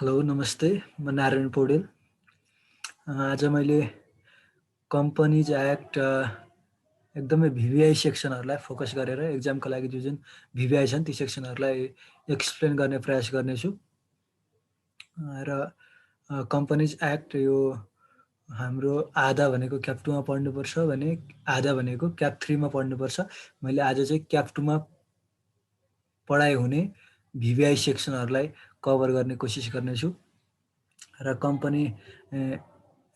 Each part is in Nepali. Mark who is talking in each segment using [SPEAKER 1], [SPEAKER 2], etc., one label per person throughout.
[SPEAKER 1] हेलो नमस्ते, म नारायण पौडेल। आज मैले कम्पनीज एक्ट एकदमै भिभिआई सेक्सनहरूलाई फोकस गरेर एक्जामको लागि जुन भिभिआई छन् ती सेक्सनहरूलाई एक्सप्लेन गर्ने प्रयास गर्नेछु। र कम्पनीज एक्ट यो हाम्रो आधा भनेको क्याप 2 मा पढ्नुपर्छ भने आधा भनेको क्याप 3 मा पढ्नुपर्छ। मैले आज चाहिँ क्याप 2 मा पढाइ हुने भिभिआई सेक्सनहरूलाई कभर गर्ने कोसिस गर्नेछु। र कम्पनी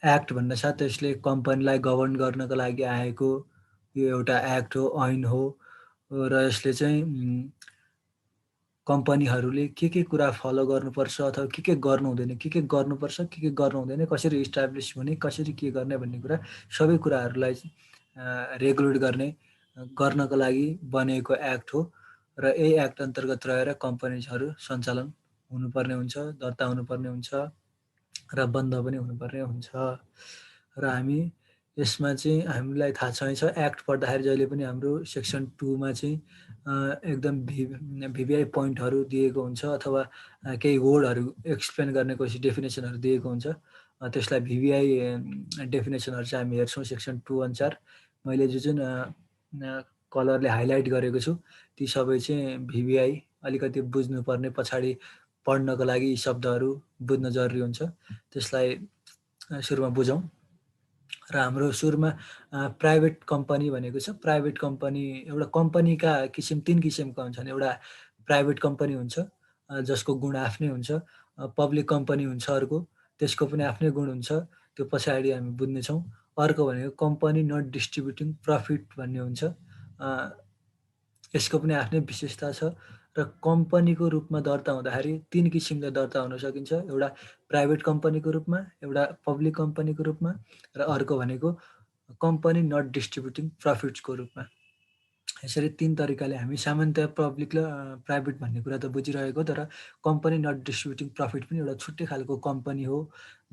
[SPEAKER 1] एक्ट भन्नासाथ यसले कम्पनीलाई गभर्न गर्नको लागि आएको यो एउटा एक्ट हो, ऐन हो। र यसले चाहिँ कम्पनीहरूले के कुरा फलो गर्नुपर्छ अथवा के गर्नु हुँदैन, के गर्नुपर्छ, के गर्नु हुँदैन, कसरी इस्टाब्लिस हुने, कसरी के गर्ने भन्ने कुरा सबै कुराहरूलाई रेगुलेट गर्नको लागि बनेको एक्ट हो। र यही एक्ट अन्तर्गत रहेर कम्पनीजहरू सञ्चालन हुनुपर्ने हुन्छ, दर्ता हुनुपर्ने हुन्छ र बन्द पनि हुनुपर्ने हुन्छ। र हामी यसमा चाहिँ हामीलाई थाहा छँदैछ एक्ट पढ्दाखेरि जहिले पनि हाम्रो सेक्सन 2 मा चाहिँ एकदम भिभिआई पोइन्टहरू दिएको हुन्छ अथवा केही वर्डहरू एक्सप्लेन गर्ने कोसिस डेफिनेसनहरू दिएको हुन्छ। त्यसलाई भिभिआई डेफिनेसनहरू चाहिँ हामी हेर्छौँ सेक्सन 2 अनुसार। मैले जुन कलरले हाइलाइट गरेको छु ती सबै चाहिँ भिभिआई अलिकति बुझ्नुपर्ने, पछाडि पढ्नको लागि यी शब्दहरू बुझ्न जरुरी हुन्छ। त्यसलाई सुरुमा बुझौँ। र हाम्रो सुरुमा प्राइभेट कम्पनी भनेको छ। प्राइभेट कम्पनी एउटा कम्पनीका किसिम 3 किसिमका हुन्छन्। एउटा प्राइभेट कम्पनी हुन्छ जसको गुण आफ्नै हुन्छ। पब्लिक कम्पनी हुन्छ अर्को, त्यसको पनि आफ्नै गुण हुन्छ। त्यो पछाडि हामी बुझ्नेछौँ। अर्को भनेको कम्पनी नट डिस्ट्रिब्युटिङ प्रफिट भन्ने हुन्छ। यसको पनि आफ्नै विशेषता छ। र कम्पनीको रूपमा दर्ता हुँदाखेरि 3 किसिमले दर्ता हुन सकिन्छ। एउटा प्राइभेट कम्पनीको रूपमा, एउटा पब्लिक कम्पनीको रूपमा र अर्को भनेको कम्पनी नट डिस्ट्रिब्युटिङ प्रफिट्सको रूपमा। यसरी 3 तरिकाले हामी सामान्यतया पब्लिक र प्राइभेट भन्ने कुरा त बुझिरहेको, तर कम्पनी नट डिस्ट्रिब्युटिङ प्रफिट पनि एउटा छुट्टै खालको कम्पनी हो।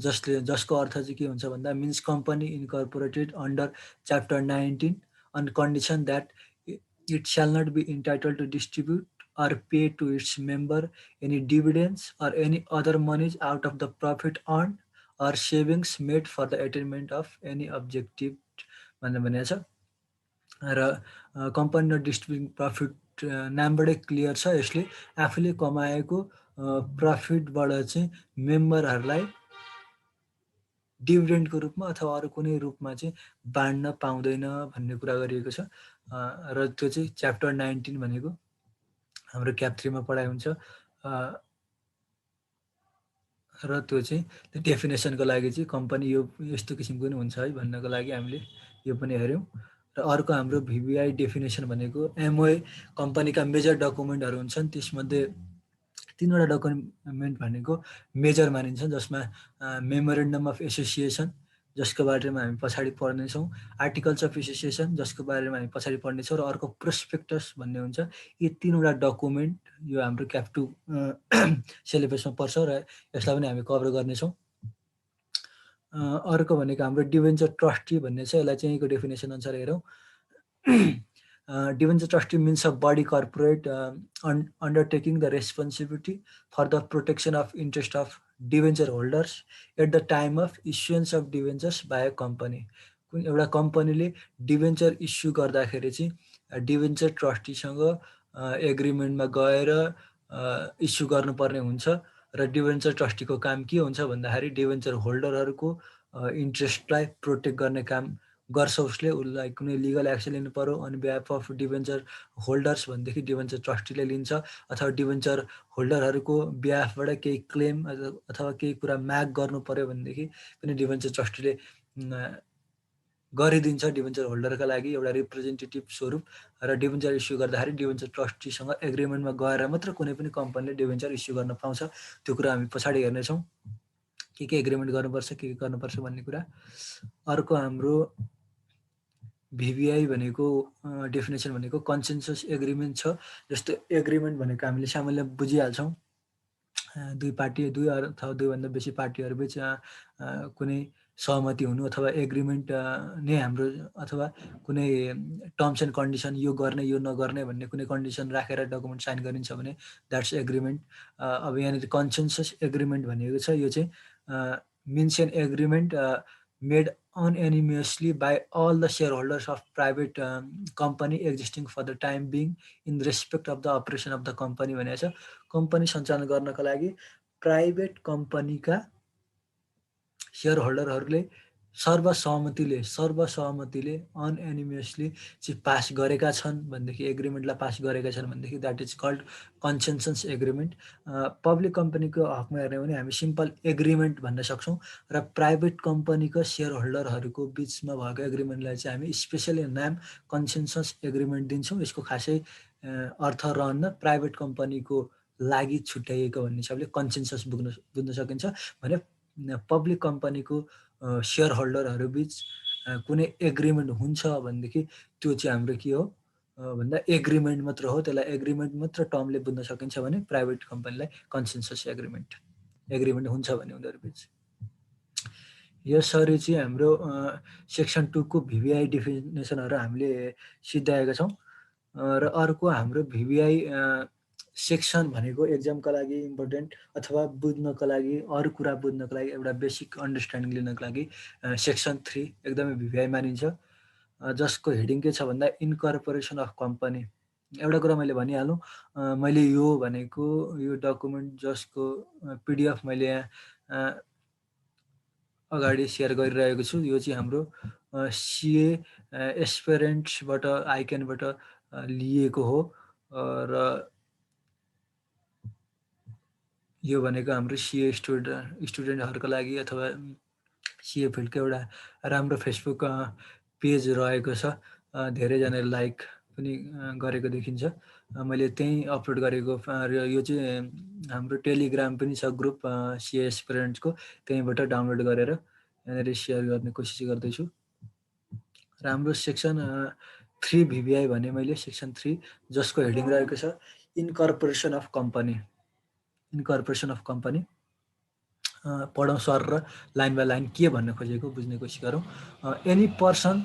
[SPEAKER 1] जसको अर्थ चाहिँ के हुन्छ भन्दा means company incorporated under chapter 19 on condition that it shall not be entitled to distribute or pay to its member any dividends or any other monies out of the profit earned or savings made for the attainment of any objective भनेको छ। र कम्पनी नट डिस्ट्रिब्युटिङ प्रफिट नामबाटै क्लियर छ। यसले आफूले कमाएको प्रफिटबाट चाहिँ मेम्बरहरूलाई डिभिडेन्डको रूपमा अथवा अरू कुनै रूपमा चाहिँ बाँड्न पाउँदैन भन्ने कुरा गरिएको छ। र त्यो चाहिँ च्याप्टर 19 भनेको हाम्रो क्याप 3 मा पढाइ हुन्छ। र त्यो चाहिँ त्यो डेफिनेसनको लागि चाहिँ कम्पनी यो यस्तो किसिमको पनि हुन्छ है भन्नको लागि हामीले यो पनि हेऱ्यौँ। र अर्को हाम्रो भिभिआई डेफिनेसन भनेको एमओए कम्पनीका मेजर डकुमेन्टहरू हुन्छन्। त्यसमध्ये 3वटा डकुमेन्ट भनेको मेजर मानिन्छ, जसमा मेमोरेन्डम अफ एसोसिएसन जसको बारेमा हामी पछाडि पढ्नेछौँ, आर्टिकल्स अफ एसोसिएसन जसको बारेमा हामी पछाडि पढ्नेछौँ, र अर्को प्रोस्पेक्टस भन्ने हुन्छ। यी 3वटा डकुमेन्ट यो हाम्रो क्याप 2 सिलेबसमा पर्छ र यसलाई पनि हामी कभर गर्नेछौँ। अर्को भनेको हाम्रो डिभेन्चर ट्रस्टी भन्ने छ। यसलाई चाहिँ यहीँको डेफिनेसन अनुसार हेरौँ। Debenture trustee means a body corporate undertaking the responsibility for the protection of interest of debenture holders at the time of issuance of debentures by a company. कुनै एउटा कम्पनीले डिभेन्चर इस्यु गर्दाखेरि चाहिँ डिभेन्चर ट्रस्टीसँग एग्रिमेन्टमा गएर इस्यु गर्नुपर्ने हुन्छ। र डिभेन्चर ट्रस्टीको काम के हुन्छ भन्दाखेरि डिभेन्चर होल्डरहरूको इन्ट्रेस्टलाई प्रोटेक्ट गर्ने काम गर्छ। उसलाई कुनै लिगल एक्सन लिनु पर्यो on behalf of debenture holders भनेदेखि डिभेन्चर ट्रस्टीले लिन्छ, अथवा डिभेन्चर होल्डरहरूको बिहाफबाट केही क्लेम अथवा केही कुरा माग गर्नु पर्यो भनेदेखि पनि डिभेन्चर ट्रस्टीले गरिदिन्छ डिभेन्चर होल्डरका लागि एउटा रिप्रेजेन्टेटिभ स्वरूप। र डिभेन्चर इस्यु गर्दाखेरि डिभेन्चर ट्रस्टीसँग एग्रिमेन्टमा गएर मात्र कुनै पनि कम्पनीले डिभेन्चर इस्यु गर्न पाउँछ। त्यो कुरा हामी पछाडि हेर्नेछौँ, के एग्रिमेन्ट गर्नुपर्छ, के गर्नुपर्छ भन्ने कुरा। अर्को हाम्रो भिभिआई भनेको डेफिनेसन भनेको कन्सेन्सस एग्रिमेन्ट छ। जस्तो एग्रिमेन्ट भनेको हामीले सामान्य बुझिहाल्छौँ, दुई पार्टी, दुई अथवा दुईभन्दा बेसी पार्टीहरूबिच कुनै सहमति हुनु अथवा एग्रिमेन्ट नै हाम्रो अथवा कुनै टर्म्स एन्ड कन्डिसन यो गर्ने यो नगर्ने भन्ने कुनै कन्डिसन राखेर डकुमेन्ट साइन गरिन्छ भने द्याट्स एग्रिमेन्ट। अब यहाँनिर कन्सेन्सस एग्रिमेन्ट भनेको छ, यो चाहिँ means an agreement made unanimously by all the shareholders of private company existing for the time being in respect of the operation of the company भनेको छ। कम्पनी सञ्चालन गर्नका लागि प्राइभेट कम्पनीका सेयर होल्डरहरूले सर्वसहमतिले अनएनिमियसली चाहिँ पास गरेका छन् भनेदेखि, एग्रिमेन्टलाई पास गरेका छन् भनेदेखि that is called consensus agreement. Public कम्पनीको हकमा हेर्ने हो भने हामी सिम्पल एग्रिमेन्ट भन्न सक्छौँ र प्राइभेट कम्पनीको सेयर होल्डरहरूको बिचमा भएको एग्रिमेन्टलाई चाहिँ हामी स्पेसली नाम कन्सेन्सस एग्रिमेन्ट दिन्छौँ। यसको खासै अर्थ रहन्न, प्राइभेट कम्पनीको लागि छुट्याइएको भन्ने हिसाबले कन्सेन्सस बुझ्न सकिन्छ भने पब्लिक कम्पनीको सेयर होल्डरहरू बिच कुनै एग्रिमेन्ट हुन्छ भनेदेखि त्यो चाहिँ हाम्रो के हो भन्दा एग्रिमेन्ट मात्र हो। त्यसलाई एग्रिमेन्ट मात्र टर्मले बुझ्न सकिन्छ भने प्राइभेट कम्पनीलाई कन्सेन्सस एग्रिमेन्ट हुन्छ भने उनीहरू बिच। यसरी चाहिँ हाम्रो सेक्सन 2 को भिभिआई डेफिनेसनहरू हामीले सिद्धाएका छौँ। र अर्को हाम्रो भिभिआई सेक्सन भनेको एक्जामका लागि इम्पोर्टेन्ट अथवा बुझ्नको लागि, अरू कुरा बुझ्नको लागि, एउटा बेसिक अन्डरस्ट्यान्डिङ लिनको लागि सेक्सन 3 एकदमै भिभिआई मानिन्छ, जसको हेडिङ के छ भन्दा इन्कर्पोरेसन अफ कम्पनी। एउटा कुरा मैले भनिहालौँ, मैले यो भनेको यो डकुमेन्ट जसको पिडिएफ मैले यहाँ अगाडि सेयर गरिरहेको छु, यो चाहिँ हाम्रो सिए एस्पिरेन्ट्सबाट आइक्यानबाट लिएको हो र यो भनेको हाम्रो सिए स्टुडेन्टहरूको लागि अथवा सिए फिल्डको एउटा राम्रो फेसबुक पेज रहेको छ, धेरैजनाले लाइक पनि गरेको देखिन्छ। मैले त्यहीँ अपलोड गरेको र यो चाहिँ हाम्रो टेलिग्राम पनि छ ग्रुप सिए एस्पिरेन्ट्सको, त्यहीँबाट डाउनलोड गरेर यहाँनिर सेयर गर्ने कोसिस गर्दैछु। र हाम्रो सेक्सन 3 भिभिआई भने मैले सेक्सन 3 जसको हेडिङ रहेको छ incorporation of company. Incorporation of company पढौँ सर र लाइन बाई लाइन के भन्न खोजेको बुझ्ने कोसिस गरौँ। Any person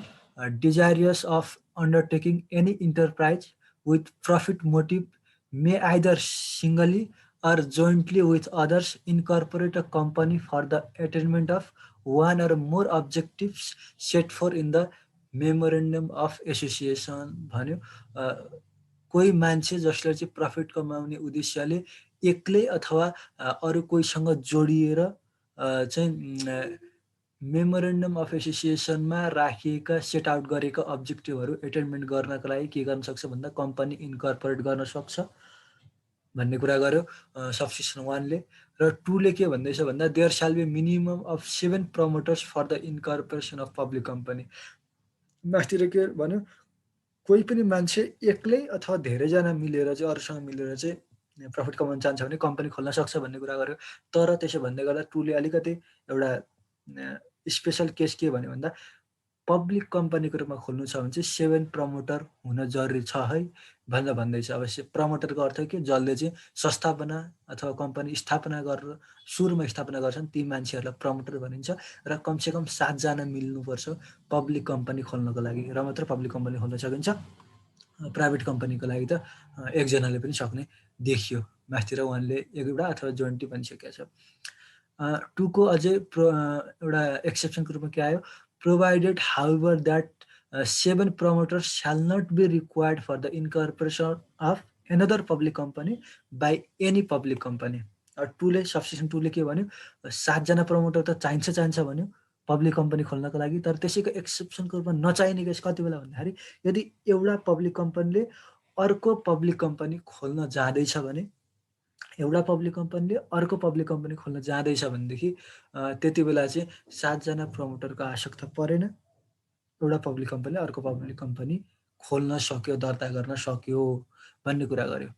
[SPEAKER 1] desirous of undertaking any enterprise with profit motive may either singly or jointly with others incorporate a company for the attainment of one or more objectives set forth in the memorandum of association भन्यो। कोही मान्छे जसले चाहिँ प्रफिट कमाउने उद्देश्यले एक्लै अथवा अरू कोहीसँग जोडिएर चाहिँ मेमोरेन्डम अफ एसोसिएसनमा राखिएका सेट आउट गरेका अब्जेक्टिभहरू एटेनमेन्ट गर्नका लागि के गर्न सक्छ भन्दा कम्पनी इन्कर्पोरेट गर्न सक्छ भन्ने कुरा गर्यो सबसेक्सन 1 ले। र 2 ले के भन्दैछ भन्दा there shall be minimum of 7 promoters for the incorporation of public company. मास्तिर के भन्यो, कोही पनि मान्छे एक्लै अथवा धेरैजना मिलेर चाहिँ अरूसँग मिलेर चाहिँ प्रफिट कमाउन चाहन्छ भने कम्पनी खोल्न सक्छ भन्ने कुरा गर्यो। तर त्यसो भन्दै गर्दा 2 ले अलिकति एउटा स्पेसल केस के भन्यो भन्दा पब्लिक कम्पनीको रूपमा खोल्नु छ भने चाहिँ 7 प्रमोटर हुन जरुरी छ है भनेर भन्दैछ। अब प्रमोटरको अर्थ के, जसले चाहिँ संस्थापना अथवा कम्पनी स्थापना गरेर सुरुमा स्थापना गर्छन् ती मान्छेहरूलाई प्रमोटर भनिन्छ र कमसेकम 7 जना मिल्नुपर्छ पब्लिक कम्पनी खोल्नको लागि र मात्र पब्लिक कम्पनी खोल्न सकिन्छ। प्राइभेट कम्पनीको लागि त एकजनाले पनि सक्ने देखियो, मास्तिर 1 ले एउटा अथवा जोइन्टी भनिसकेको छ। 2 को अझै एउटा एक्सेप्सनको रूपमा के आयो, provided however that 7 promoters shall not be required for the incorporation of another public company by any public company। 2 ले सबसेक्सन 2 ले के भन्यो, 7 जना प्रमोटर त चाहिन्छ भन्यो पब्लिक कम्पनी खोल्नको लागि। तर त्यसैको एक्सेप्सनको रूपमा नचाहिने केस कति बेला भन्दाखेरि यदि एउटा पब्लिक कम्पनीले अर्को पब्लिक कम्पनी खोल्न जाँदैछ भने, एउटा पब्लिक कम्पनीले अर्को पब्लिक कम्पनी खोल्न जाँदैछ भनेदेखि त्यति बेला चाहिँ 7 जना प्रमोटरको आवश्यकता परेन, एउटा पब्लिक कम्पनीले अर्को पब्लिक कम्पनी खोल्न सक्यो, दर्ता गर्न सक्यो भन्ने कुरा गर्यो।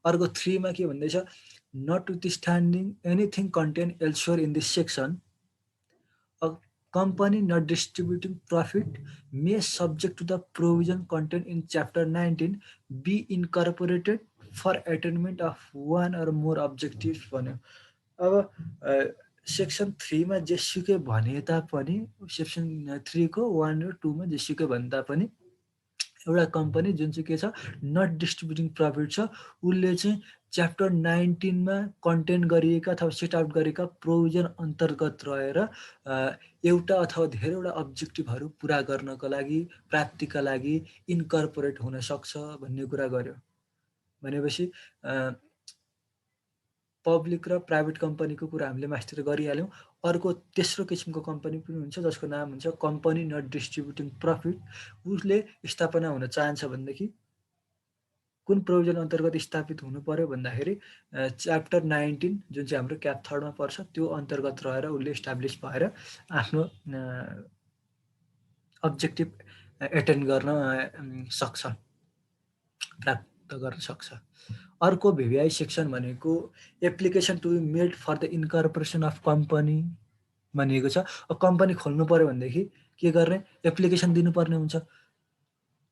[SPEAKER 1] अर्को 3 मा के भन्दैछ, notwithstanding anything contained elsewhere in this section, a company not distributing profit may subject to the provision contained in chapter 19 be incorporated for attainment of one or more objectives भन्यो। अब सेक्सन 3 मा जेसुकै भने तापनि सेक्सन 3 को 1 र 2 मा जेसुकै भने तापनि एउटा कम्पनी जुन चाहिँ के छ नट डिस्ट्रिब्युटिङ प्रफिट छ उसले चाहिँ च्याप्टर 19 मा कन्टेन गरिएका अथवा सेट आउट गरेका प्रोभिजन अन्तर्गत रहेर एउटा अथवा धेरैवटा अब्जेक्टिभहरू पुरा गर्नको लागि प्राप्तिका लागि इन्कर्पोरेट हुन सक्छ भन्ने कुरा गर्यो। भनेपछि पब्लिक र प्राइभेट कम्पनीको कुरा हामीले मास्टर गरिहाल्यौँ। अर्को तेस्रो किसिमको कम्पनी पनि हुन्छ जसको नाम हुन्छ कम्पनी नट डिस्ट्रिब्युटिङ प्रफिट। उसले स्थापना हुन चाहन्छ भनेदेखि कुन प्रोभिजन अन्तर्गत स्थापित हुनु पर्यो भन्दाखेरि च्याप्टर 19 जुन चाहिँ हाम्रो क्याप 3 मा पर्छ त्यो अन्तर्गत रहेर उसले इस्टाब्लिस भएर आफ्नो अब्जेक्टिभ एटेन्ड गर्न सक्छ, प्राप्त गर्न सक्छ। अर्को भिभिआई सेक्सन भनेको application to be made for the incorporation of company भनिएको छ। कम्पनी खोल्नु पर्यो भनेदेखि के गर्ने एप्लिकेसन दिनुपर्ने हुन्छ।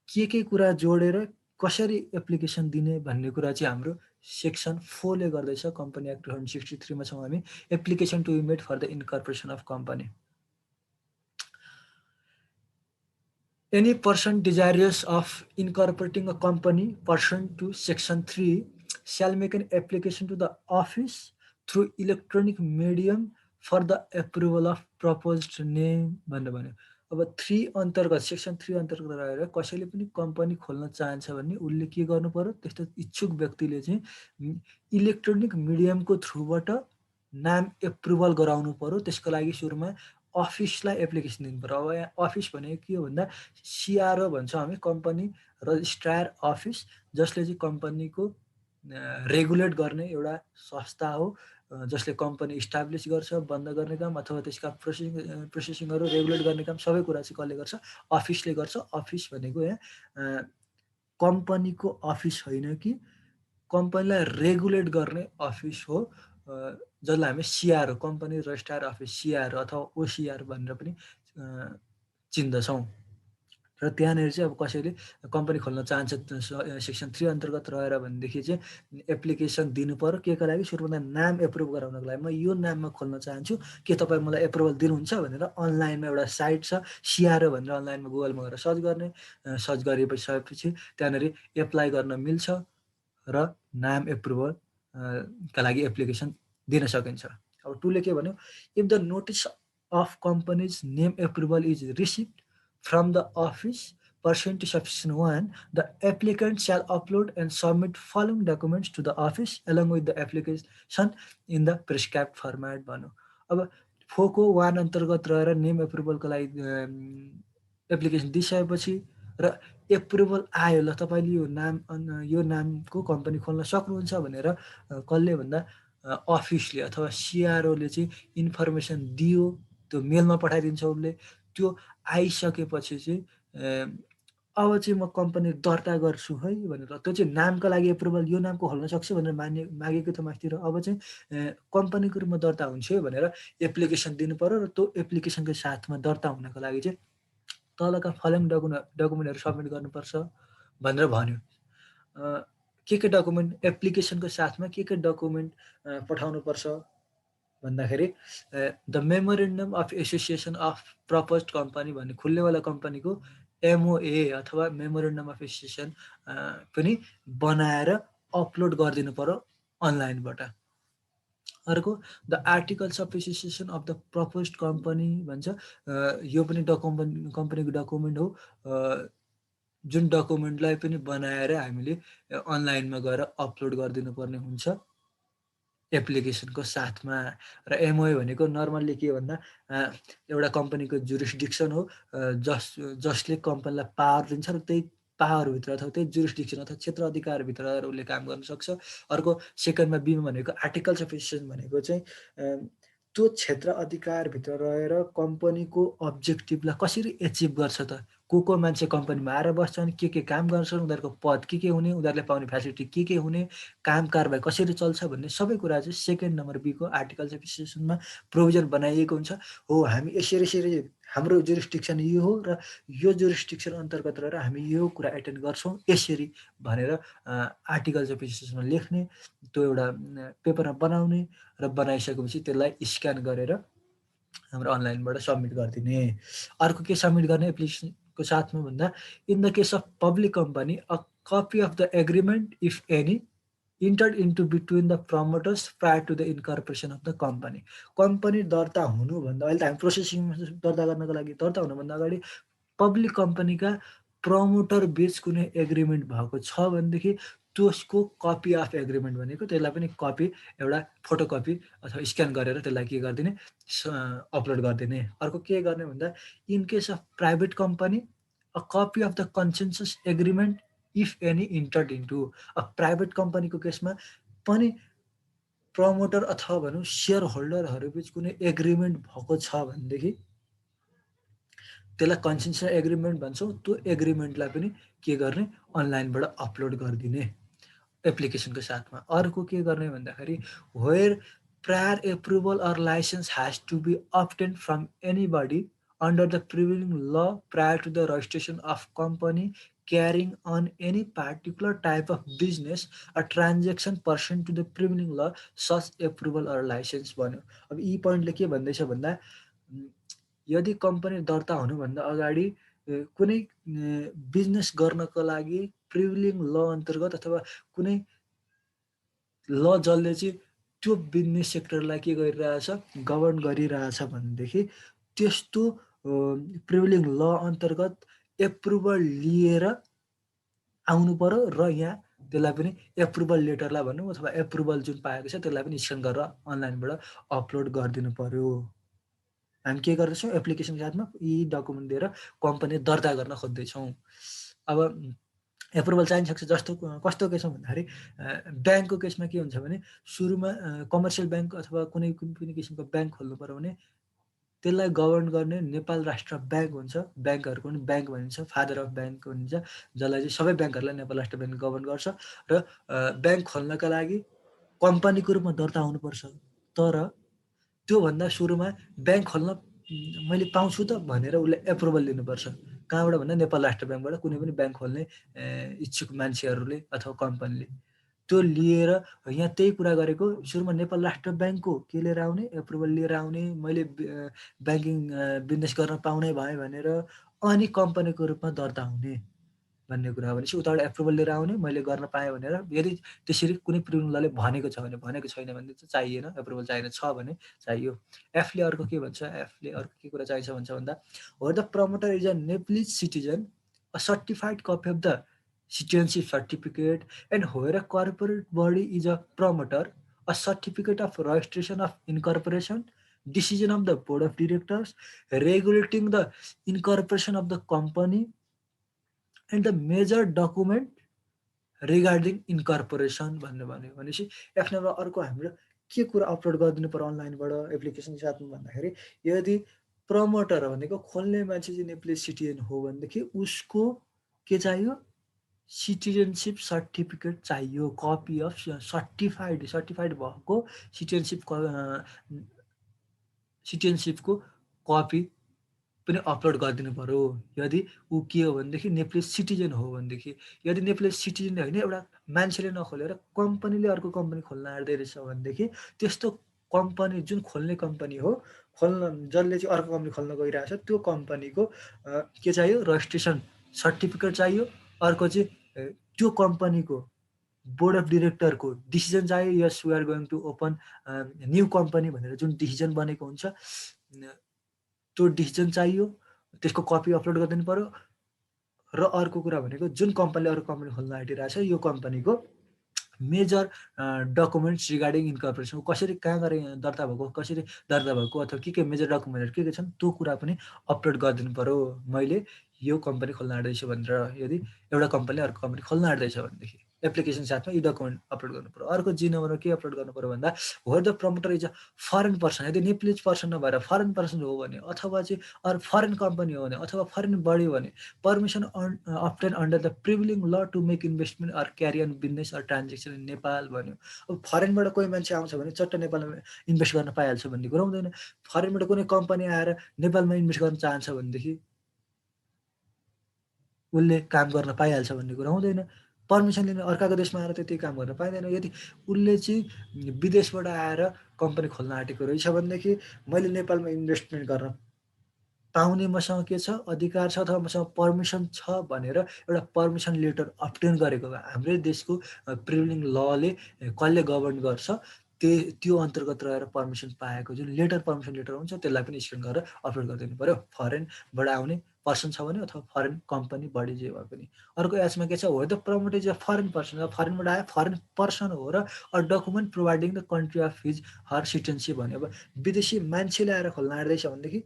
[SPEAKER 1] के कुरा जोडेर कसरी एप्लिकेसन दिने भन्ने कुरा चाहिँ हाम्रो सेक्सन 4 ले गर्दैछ। कम्पनी एक्ट 263 मा छौँ हामी। Application to be made for the incorporation of company. Any person desirous of incorporating a company pursuant to Section 3 shall make an application to the office through electronic medium for the approval of proposed name भन्ने भन्यो। अब 3 अन्तर्गत सेक्सन 3 अन्तर्गत रहेर कसैले पनि कम्पनी खोल्न चाहन्छ भने उसले के गर्नु पर्यो त्यस्तो इच्छुक व्यक्तिले चाहिँ इलेक्ट्रोनिक मिडियमको थ्रुबाट नाम एप्रुभल गराउनु पर्यो। त्यसको लागि सुरुमा अफिसलाई एप्लिकेसन दिनु पर्यो। अब यहाँ अफिस भनेको के हो भन्दा सिआरओ भन्छौँ हामी, कम्पनी रजिस्ट्रार अफिस, जसले चाहिँ कम्पनीको रेगुलेट गर्ने एउटा संस्था हो, जसले कम्पनी इस्टाब्लिस गर्छ, बन्द गर्ने काम अथवा त्यसका प्रोसेसिङहरू रेगुलेट गर्ने काम सबै कुरा चाहिँ कसले गर्छ अफिसले गर्छ। अफिस भनेको यहाँ कम्पनीको अफिस होइन कि कम्पनीलाई रेगुलेट गर्ने अफिस हो, जसलाई हामी CRO company registrar office CRO अथवा ओसिआर भनेर पनि चिन्दछौँ। र त्यहाँनिर चाहिँ अब कसैले कम्पनी खोल्न चाहन्छ सेक्सन 3 अन्तर्गत रहेर भनेदेखि चाहिँ एप्लिकेसन दिनु पर्यो। केका लागि सुरुमा नाम एप्रुभ गराउनको लागि। म यो नाममा खोल्न चाहन्छु, के तपाईँ मलाई एप्रुभल दिनुहुन्छ भनेर अनलाइनमा एउटा साइट छ सिआरओ भनेर, अनलाइनमा गुगलमा गएर सर्च गर्ने। सर्च गरिसकेपछि त्यहाँनिर एप्लाई गर्न मिल्छ र नाम एप्रुभल का लागि एप्लिकेसन दिन सकिन्छ। अब 2 ले के भन्यो, if the notice of companies name approval is received from the office pursuant to section 1, the applicant shall upload and submit following documents to the office along with the application in the prescribed format भन्यो। अब 4 को 1 अन्तर्गत रहेर नेम एप्रुभलको लागि एप्लिकेसन दिइसकेपछि र एप्रुभल आयो, ल तपाईँले यो नामको कम्पनी खोल्न सक्नुहुन्छ भनेर कसले भन्दा अफिसले अथवा सिआरओले चाहिँ इन्फर्मेसन दियो, त्यो मेलमा पठाइदिन्छ उसले। त्यो आइसकेपछि चाहिँ अब चाहिँ म कम्पनी दर्ता गर्छु है भनेर, त्यो चाहिँ नामका लागि एप्रुभल यो नामको खोल्न सक्छु भनेर मागेको थियो मास्तिर। अब चाहिँ कम्पनीको रूपमा दर्ता हुन्छ है भनेर एप्लिकेसन दिनु पर्यो र त्यो एप्लिकेसनको साथमा दर्ता हुनको लागि चाहिँ तलका फलोइङ डकुमेन्टहरू सबमिट गर्नुपर्छ भनेर भन्यो। के डकुमेन्ट एप्लिकेसनको साथमा के डकुमेन्ट पठाउनुपर्छ भन्दाखेरि the memorandum of association of proposed company भन्ने खुल्नेवाला कम्पनीको एमओए अथवा मेमोरेन्डम अफ एसोसिएसन पनि बनाएर अपलोड गरिदिनु पर्यो अनलाइनबाट। अर्को the articles of association of the proposed company भन्छ, यो पनि कम्पनीको डकुमेन्ट हो, जुन डकुमेन्टलाई पनि बनाएर हामीले अनलाइनमा गएर अपलोड गरिदिनु पर्ने हुन्छ एप्लिकेसनको साथमा। र एमओए भनेको नर्मल्ली के भन्दा एउटा कम्पनीको जुरिस्डिक्सन हो, जसले कम्पनीलाई पावर दिन्छ र त्यही पावरभित्र अथवा त्यही जुरिस्डिक्सन अथवा क्षेत्र अधिकारभित्र रहेर उसले काम गर्न सक्छ। अर्को सेकेन्डमा बीमा भनेको आर्टिकल्स अफ एसोसिएसन भनेको चाहिँ त्यो क्षेत्र अधिकारभित्र रहेर कम्पनीको अब्जेक्टिभलाई कसरी एचिभ गर्छ त, को मान्छे कम्पनीमा आएर बस्छन्, के काम गर्छन्, उनीहरूको पद के हुने, उनीहरूले पाउने फ्यासिलिटी के हुने, काम कारबाही कसरी चल्छ भन्ने सबै कुरा चाहिँ सेकेन्ड नम्बर बीको आर्टिकल्स अफ एसोसिएसनमा प्रोभिजन बनाइएको हुन्छ। हो हामी यसरी हाम्रो जुरिस्डिक्सन यो हो र यो जुरिस्डिक्सन अन्तर्गत रहेर हामी यो कुरा एटेन्ड गर्छौँ यसरी भनेर आर्टिकल्स अफ एसोसिएसनमा लेख्ने, त्यो एउटा पेपरमा बनाउने र बनाइसकेपछि त्यसलाई स्क्यान गरेर हाम्रो अनलाइनबाट सबमिट गरिदिने। अर्को के सबमिट गर्ने एप्लिकेसनको साथमा भन्दा, in the case of public company a copy of the agreement if any entered into between the promoters prior to the incorporation of the company. Company दर्ता हुनुभन्दा अहिले त हामी प्रोसेसिङ दर्ता गर्नको लागि दर्ता हुनुभन्दा अगाडि पब्लिक कम्पनीका प्रमोटर बीच कुनै एग्रिमेन्ट भएको छ भनेदेखि त्यसको कपी अफ एग्रिमेन्ट भनेको त्यसलाई पनि कपी एउटा फोटोकपी अथवा स्क्यान गरेर त्यसलाई के गरिदिने अपलोड गरिदिने। अर्को के गर्ने भन्दा, in case of private company a copy of the consensus agreement if any entered into. अब प्राइभेट कम्पनीको केसमा पनि प्रमोटर अथवा भनौँ सेयर होल्डरहरू बिच कुनै एग्रिमेन्ट भएको छ भनेदेखि त्यसलाई कन्सेन्सस एग्रिमेन्ट भन्छौँ। त्यो एग्रिमेन्टलाई पनि के गर्ने, अनलाइनबाट अपलोड गरिदिने एप्लिकेसनको साथमा। अर्को के गर्ने भन्दाखेरि, where prior approval or license has to be obtain from anybody under the prevailing law prior to the registration of company carrying on any particular type of business or transaction pursuant to the prevailing law, such approval or license भन्यो। अब यी पोइन्टले के भन्दैछ भन्दा, यदि कम्पनी दर्ता हुनुभन्दा अगाडि कुनै बिजनेस गर्नको लागि प्रिभिलिङ ल अन्तर्गत अथवा कुनै ल जसले चाहिँ त्यो बिजनेस सेक्टरलाई के गरिरहेछ, गभर्न गरिरहेछ भनेदेखि त्यस्तो प्रिभिलिङ ल अन्तर्गत एप्रुभल लिएर आउनु पर्यो र यहाँ त्यसलाई पनि एप्रुभल लेटरलाई भनौँ अथवा एप्रुभल जुन पाएको छ त्यसलाई पनि स्क्यान गरेर अनलाइनबाट अपलोड गरिदिनु पर्यो। हामी के गर्दैछौँ, एप्लिकेसनको साथमा यी डकुमेन्ट दिएर कम्पनी दर्ता गर्न खोज्दैछौँ। अब एप्रुभल चाहिनसक्छ, जस्तो कस्तो केस भन्दाखेरि ब्याङ्कको केसमा के हुन्छ भने, सुरुमा कमर्सियल ब्याङ्क अथवा कुनै पनि किसिमको ब्याङ्क खोल्नु पर्यो भने त्यसलाई गभर्न गर्ने नेपाल राष्ट्र ब्याङ्क हुन्छ। ब्याङ्कहरूको पनि ब्याङ्क भनिन्छ, फादर अफ ब्याङ्क भनिन्छ, जसलाई चाहिँ सबै ब्याङ्कहरूलाई नेपाल राष्ट्र ब्याङ्क गभर्न गर्छ। र ब्याङ्क खोल्नका लागि कम्पनीको रूपमा दर्ता हुनुपर्छ। तर त्योभन्दा सुरुमा ब्याङ्क खोल्न मैले पाउँछु त भनेर उसले एप्रुभल लिनुपर्छ। कहाँबाट भन्दा नेपाल राष्ट्र ब्याङ्कबाट कुनै पनि ब्याङ्क खोल्ने इच्छुक मान्छेहरूले अथवा कम्पनीले त्यो लिएर यहाँ त्यही कुरा गरेको, सुरुमा नेपाल राष्ट्र ब्याङ्कको के लिएर आउने, एप्रुभल लिएर आउने, मैले ब्याङ्किङ बिजनेस गर्न पाउने भएँ भनेर, अनि कम्पनीको रूपमा दर्ता हुने भन्ने कुरा हो। भनेपछि उताबाट एप्रुभल लिएर आउने, मैले गर्न पाएँ भनेर। यदि त्यसरी कुनै प्रिभिलिङ लले भनेको छ भने, भनेको छैन भने चाहिँ चाहिएन, एप्रुभल चाहिएन, छ भने चाहियो। एफले अर्को के भन्छ, एफले अर्को के कुरा चाहिन्छ भन्छ भन्दा, where the promoter is a Nepalese citizen, a certified copy of the citizenship certificate, and where a corporate body is a promoter, a certificate of registration of incorporation, decision of the board of directors regulating the incorporation of the company, and the major document regarding incorporation भन्ने भन्यो। भनेपछि एफ नम्बर अर्को हाम्रो के कुरा अपलोड गरिदिनु पर्यो अनलाइनबाट एप्लिकेसनको साथमा भन्दाखेरि, यदि प्रमोटर भनेको खोल्ने मान्छे चाहिँ नेप्लिज सिटिजन हो भनेदेखि उसको के चाहियो, सिटिजनसिप सर्टिफिकेट चाहियो, कपी अफ सर्टिफाइड भएको सिटिजनसिपको कपी पनि अपलोड गरिदिनु पर्यो। यदि ऊ के हो भनेदेखि नेप्लिज सिटिजन हो भनेदेखि। यदि नेप्लिज सिटिजन होइन, एउटा मान्छेले नखोलेर कम्पनीले अर्को कम्पनी खोल्न आँट्दै रहेछ भनेदेखि, त्यस्तो कम्पनी जुन खोल्ने कम्पनी हो, जसले चाहिँ अर्को कम्पनी खोल्न गइरहेछ, त्यो कम्पनीको के चाहियो, रजिस्ट्रेसन सर्टिफिकेट चाहियो। अर्को चाहिँ त्यो कम्पनीको बोर्ड अफ डिरेक्टरको डिसिजन चाहियो, yes we are going to open new company भनेर जुन डिसिजन बनेको हुन्छ त्यो डिसिजन चाहियो, त्यसको कपी अपलोड गरिदिनु पर्यो। र अर्को कुरा भनेको, जुन कम्पनीले अर्को कम्पनी खोल्न आँटिरहेछ, यो कम्पनीको मेजर डकुमेन्ट्स रिगार्डिङ इन्कर्पोरेसन, कसरी कहाँ गएर दर्ता भएको, कसरी दर्ता भएको, अथवा के मेजर डकुमेन्टहरू के छन्, त्यो कुरा पनि अपलोड गरिदिनु पर्यो, मैले यो कम्पनी खोल्न आँट्दैछु भनेर। यदि एउटा कम्पनीले अर्को कम्पनी खोल्न आँट्दैछ भनेदेखि एप्लिकेसन साथमा यी डकुमेन्ट अपलोड गर्नु पर्यो। अर्को जी नम्बरमा के अपलोड गर्नु पर्यो भन्दा where the promoter is a foreign person, यदि नेप्लिज पर्सन नभएर फरेन पर्सन हो भने, अथवा चाहिँ अरू फरेन कम्पनी हो भने, अथवा फरेन बडी हो भने, permission obtain under the prevailing law to make investment or carry on business or transaction in Nepal भन्यो। अब फरेनबाट कोही मान्छे आउँछ भने चट्ट नेपालमा इन्भेस्ट गर्न पाइहाल्छ भन्ने कुरा हुँदैन। फरेनबाट कुनै कम्पनी आएर नेपालमा इन्भेस्ट गर्न चाहन्छ भनेदेखि उसले काम गर्न पाइहाल्छ भन्ने कुरा हुँदैन। पर्मिसन लिन अर्काको देशमा आएर त्यति काम गर्न पाइँदैन। यदि उसले चाहिँ विदेशबाट आएर कम्पनी खोल्न आँटेको रहेछ भनेदेखि मैले नेपालमा इन्भेस्टमेन्ट गर्न पाउने मसँग के छ, अधिकार छ अथवा मसँग पर्मिसन छ भनेर एउटा पर्मिसन लेटर अब्टेन गरेको हाम्रै देशको प्रिभिलिङ लले कसले गभर्न गर्छ त्यो अन्तर्गत रहेर पर्मिसन पाएको जुन लेटर पर्मिसन लेटर हुन्छ त्यसलाई पनि स्क्यान गरेर अपलोड गरिदिनु पर्यो, फरेनबाट आउने पर्सन छ भने अथवा फरेन कम्पनी बढी जे भए पनि। अर्को एचमा के छ, हो the promoter is a foreign person, फरेनबाट आयो फरेन पर्सन हो र a document providing the country of his her citizenship भन्यो। अब विदेशी मान्छेले आएर खोल्न आँट्दैछ भनेदेखि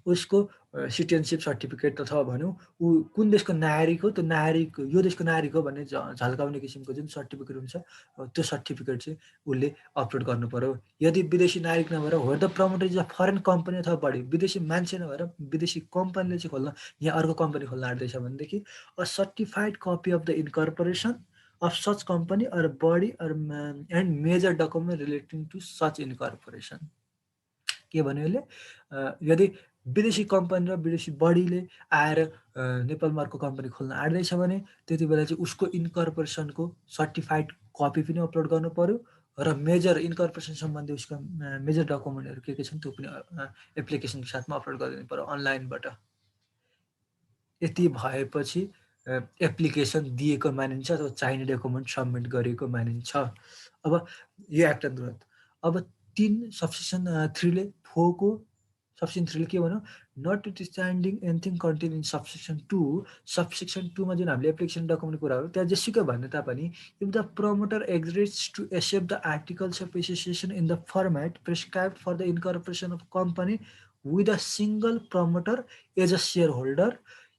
[SPEAKER 1] उसको सिटिजनसिप सर्टिफिकेट अथवा भनौँ ऊ कुन देशको नागरिक हो, त्यो नागरिक यो देशको नागरिक हो भन्ने झल्काउने किसिमको जुन सर्टिफिकेट हुन्छ त्यो सर्टिफिकेट चाहिँ उसले अपलोड गर्नु पर्यो। यदि विदेशी नागरिक नभएर where the promoter is a foreign company अथवा बढी विदेशी मान्छे नभएर विदेशी कम्पनीले चाहिँ खोल्न यहाँ अर्को कम्पनी खोल्न आँट्दैछ भनेदेखि a certified copy of the incorporation of such company or body or and major document relating to such incorporation. के भन्यो यसले, यदि विदेशी कम्पनी र विदेशी बडीले आएर नेपालमा अर्को कम्पनी खोल्न आँट्दैछ भने त्यति बेला चाहिँ उसको इन्कर्पोरेसनको सर्टिफाइड कपी पनि अपलोड गर्नु पर्यो र मेजर इन्कर्पोरेसन सम्बन्धी उसका मेजर डकुमेन्टहरू के छन् त्यो पनि एप्लिकेसनको साथमा अपलोड गरिदिनु पर्यो अनलाइनबाट। यति भएपछि एप्लिकेसन दिएको मानिन्छ अथवा चाहिने डकुमेन्ट सबमिट गरेको मानिन्छ। अब यो एक्ट अन्तर्गत अब 3 सबसेक्सन 3ले 4 को सबसेक्सन 3ले के भन्यो, not standing anything contain in subsection 2, subsection 2 मा जुन हामीले एप्लिकेसन डकुमेन्ट कुरा हो त्यहाँ जेसुकै भन्ने तापनि if the promoter agrees to accept the articles of association in the format prescribed for the incorporation of company with a single promoter as a share holder,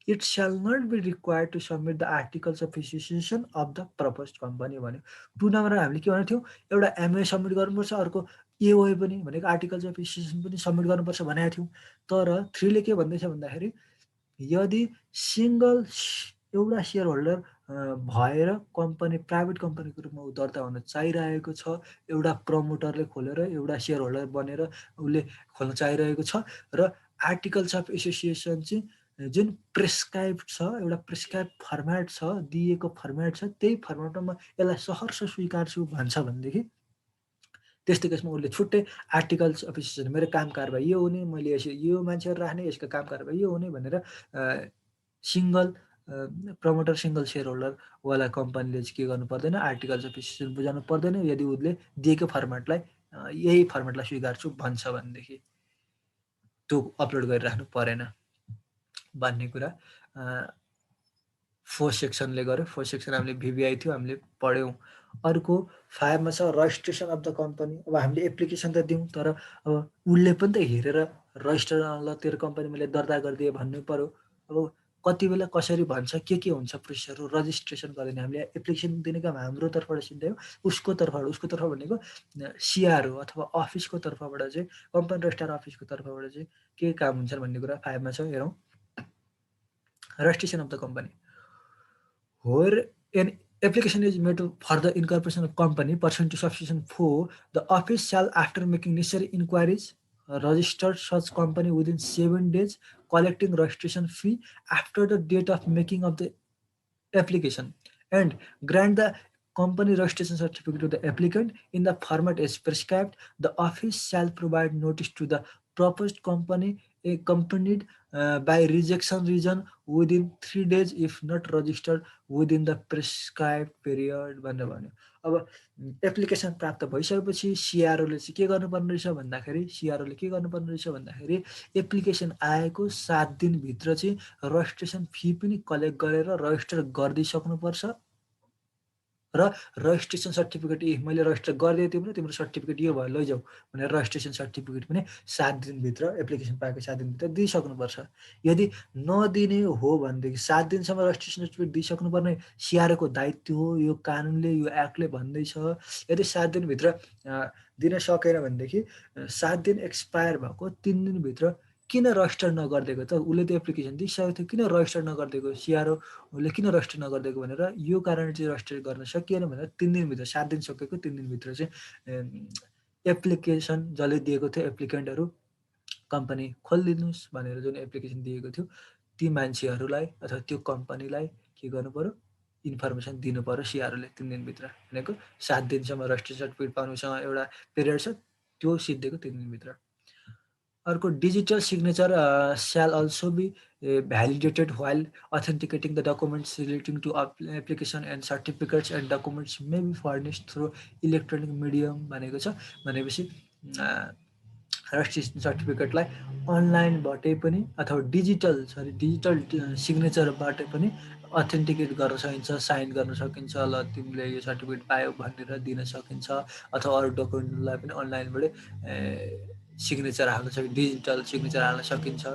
[SPEAKER 1] it shall not be required to submit the articles of association of the propose company भन्यो। 2 नम्बरमा हामीले के भनेको थियौँ, एउटा एमओए सबमिट गर्नुपर्छ, अर्को एओए पनि भनेको आर्टिकल्स अफ एसोसिएसन पनि सबमिट गर्नुपर्छ भनेको थियौँ। तर 3ले के भन्दैछ भन्दाखेरि यदि सिङ्गल एउटा सेयर होल्डर भएर कम्पनी प्राइभेट कम्पनीको रूपमा ऊ दर्ता हुन चाहिरहेको छ, एउटा प्रमोटरले खोलेर एउटा सेयर होल्डर बनेर उसले खोल्न चाहिरहेको छ र आर्टिकल्स अफ एसोसिएसन चाहिँ जुन प्रिस्क्राइब छ, एउटा प्रिस्क्राइब फर्मेट छ, दिएको फर्मेट छ, त्यही फर्मेटमा यसलाई सहर्ष स्वीकार्छु भन्छ भनेदेखि त्यस्तो केसमा उसले छुट्टै आर्टिकल्स अफ एसोसिएसन मेरो काम कारबाही यो हुने, मैले यो मान्छेहरू राख्ने, यसको काम कारबाही यो हुने भनेर सिङ्गल प्रमोटर सिङ्गल सेयर होल्डरवाला कम्पनीले चाहिँ के गर्नु पर्दैन, आर्टिकल्स अफ एसोसिएसन बुझाउनु पर्दैन यदि उसले दिएको फर्मेटलाई यही फर्मेटलाई स्वीकार्छु भन्छ भनेदेखि त्यो अपलोड गरिराख्नु परेन भन्ने कुरा 4 सेक्सनले गर्यो। 4 सेक्सन हामीले भिभिआई थियो, हामीले पढ्यौँ। अर्को 5 मा छ रजिस्ट्रेसन अफ द कम्पनी। अब हामीले एप्लिकेसन त दिउँ तर अब उसले पनि त हेरेर रजिस्टर ल तेरो कम्पनी मैले दर्ता गरिदिएँ भन्नु पर्यो। अब कति बेला कसरी भन्छ के हुन्छ प्रोसेसहरू रजिस्ट्रेसन गरिदिने हामीले एप्लिकेसन दिने काम हाम्रो तर्फबाट सिधै हो, उसको तर्फबाट भनेको सिआरओ अथवा अफिसको तर्फबाट चाहिँ कम्पनी रजिस्ट्रार अफिसको तर्फबाट चाहिँ के काम हुन्छ भन्ने कुरा 5 मा छ, हेरौँ। Registration of the company where an application is made for the incorporation of company pursuant to subsection 4, the office shall, after making necessary inquiries, register such company within 7 days, collecting registration fee after the date of making of the application, and grant the company registration certificate to the applicant in the format as prescribed. The office shall provide notice to the proposed company accompanied by rejection reason within 3 days if not registered within the prescribed period भनेर भन्यो। अब एप्लिकेसन प्राप्त भइसकेपछि सिआरओले चाहिँ के गर्नुपर्ने रहेछ भन्दाखेरि एप्लिकेसन आएको 7 दिनभित्र चाहिँ रजिस्ट्रेसन फी पनि कलेक्ट गरेर रजिस्टर गरिदिइसक्नुपर्छ र रजिस्ट्रेसन सर्टिफिकेट मैले रजिस्टर गरिदिएको थिएँ भने तिम्रो सर्टिफिकेट यो भयो लैजाऊ भनेर रजिस्ट्रेसन सर्टिफिकेट पनि 7 दिनभित्र एप्लिकेसन पाएको 7 दिनभित्र दिइसक्नुपर्छ। यदि नदिने हो भनेदेखि 7 दिनसम्म रजिस्ट्रेसन सर्टिफिकेट दिइसक्नुपर्ने सिआरओको दायित्व हो, यो कानुनले यो एक्टले भन्दैछ। यदि 7 दिनभित्र दिन सकेन भनेदेखि 7 दिन एक्सपायर भएको 3 दिनभित्र किन रजिस्टर नगरिदिएको त? उसले त एप्लिकेसन दिइसकेको थियो, किन रजिस्टर नगरिदिएको? सिआरओले किन रजिस्टर नगरिदिएको भनेर यो कारण चाहिँ रजिस्टर गर्न सकिएन भनेर 3 दिनभित्र 7 दिन सकेको 3 दिनभित्र चाहिँ एप्लिकेसन जसले दिएको थियो एप्लिकेन्टहरू कम्पनी खोलिदिनुहोस् भनेर जुन एप्लिकेसन दिएको थियो ती मान्छेहरूलाई अथवा त्यो कम्पनीलाई के गर्नु पर्यो? इन्फर्मेसन दिनु पर्यो सिआरओले 3 दिनभित्र। भनेको 7 दिनसम्म रजिस्ट्रेसन सर्टिफिकेट पाउनुसँग एउटा पिरियड छ, त्यो सिद्धिएको 3 दिनभित्र। अर्को digital signature shall also be validated while authenticating the documents relating to application and certificates and documents may be furnished through electronic medium भनेको छ। भनेपछि रजिस्ट्रेसन सर्टिफिकेटलाई अनलाइनबाटै पनि अथवा डिजिटल सिग्नेचरबाट पनि अथेन्टिकेट गर्न सकिन्छ, साइन गर्न सकिन्छ। ल तिमीले यो सर्टिफिकेट पायौ भनेर दिन सकिन्छ अथवा अरू डकुमेन्टलाई पनि अनलाइनबाटै सिग्नेचर हाल्न सकिन्छ, डिजिटल सिग्नेचर हाल्न सकिन्छ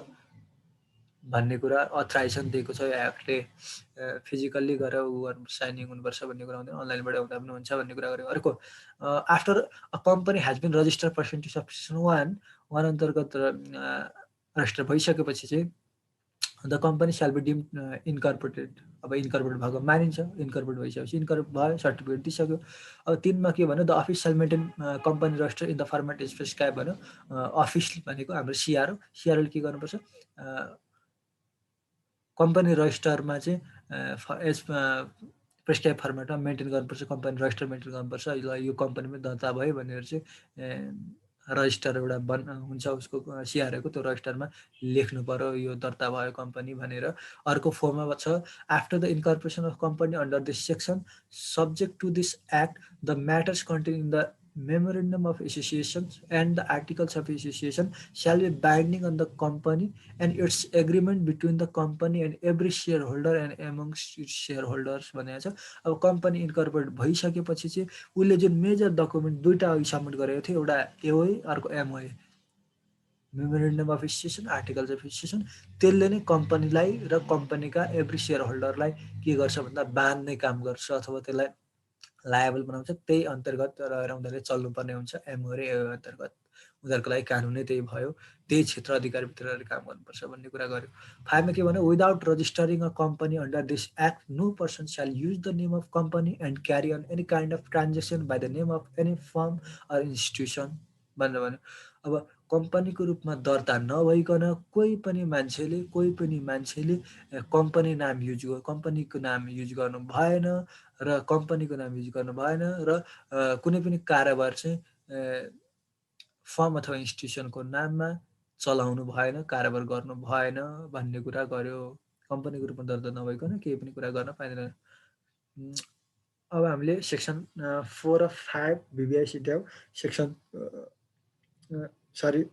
[SPEAKER 1] भन्ने कुरा अथराइजेसन दिएको छ यो एक्टले। फिजिकल्ली गएर साइनिङ हुनुपर्छ भन्ने कुरा हुँदैन, अनलाइनबाट हुँदा पनि हुन्छ भन्ने कुरा गर्यो। अर्को after a company has been registered pursuant to subsection 1 अन्तर्गत रजिस्टर भइसकेपछि चाहिँ the company shall be deemed incorporated. अब इन्कर्पोरेट भएको मानिन्छ, इन्कर्पोरेट भइसकेपछि इन्कर्पोरेट भयो, सर्टिफिकेट दिइसक्यो। अब 3 मा के भन्यो? द अफिस स्याल maintain company register in the format specified भन्यो। अफिस भनेको हाम्रो सिआरओले के गर्नुपर्छ? कम्पनी रजिस्टरमा चाहिँ प्रेस्क्राइब फर्मेटमा मेन्टेन गर्नुपर्छ, कम्पनी रजिस्टर मेन्टेन गर्नुपर्छ। ल यो कम्पनीमा दर्ता भयो भनेर चाहिँ रजिस्टर एउटा हुन्छ उसको सिआरओको, त्यो रजिस्टरमा लेख्नु पर्यो यो दर्ता भयो कम्पनी भनेर। अर्को फोरमा छ after the incorporation of company under this section subject to this act the matters contain in the memorandum of association and the articles of association shall be binding on the company and its agreement between the company and every shareholder and amongst its shareholders भनेको छ। अब कम्पनी इन्कर्पोरेट भइसकेपछि चाहिँ उसले जुन मेजर डकुमेन्ट दुईटा अघि सबमिट गरेको थियो, एउटा एओए अर्को MOA, memorandum of association, articles of association, त्यसले नै कम्पनीलाई र कम्पनीका एभ्री सेयर होल्डरलाई के गर्छ भन्दा बाँध्ने काम गर्छ अथवा त्यसलाई लायबल बनाउँछ। त्यही अन्तर्गत रहेर उनीहरूले चल्नुपर्ने हुन्छ, एमओ र एओ अन्तर्गत। उनीहरूको लागि कानुन नै त्यही भयो, त्यही क्षेत्र अधिकारभित्र रहेर काम गर्नुपर्छ भन्ने कुरा गर्यो। 5 मा के भन्यो? Without registering a company under this act no person shall use the name of company and carry on any kind of transaction by the name of any firm or institution भनेर भन्यो। अब कम्पनीको रूपमा दर्ता नभइकन कोही पनि मान्छेले कम्पनी नाम कम्पनीको नाम युज गर्नु भएन र कम्पनीको नाम युज गर्नु भएन र कुनै पनि कारोबार चाहिँ फर्म अथवा इन्स्टिट्युसनको नाममा चलाउनु भएन, कारोबार गर्नु भएन भन्ने कुरा गर्यो। कम्पनीको रूपमा दर्ता नभइकन केही पनि कुरा गर्न पाइँदैन। अब हामीले सेक्सन 4 र 5 भिबिआई सिट्याउ, सेक्सन 3,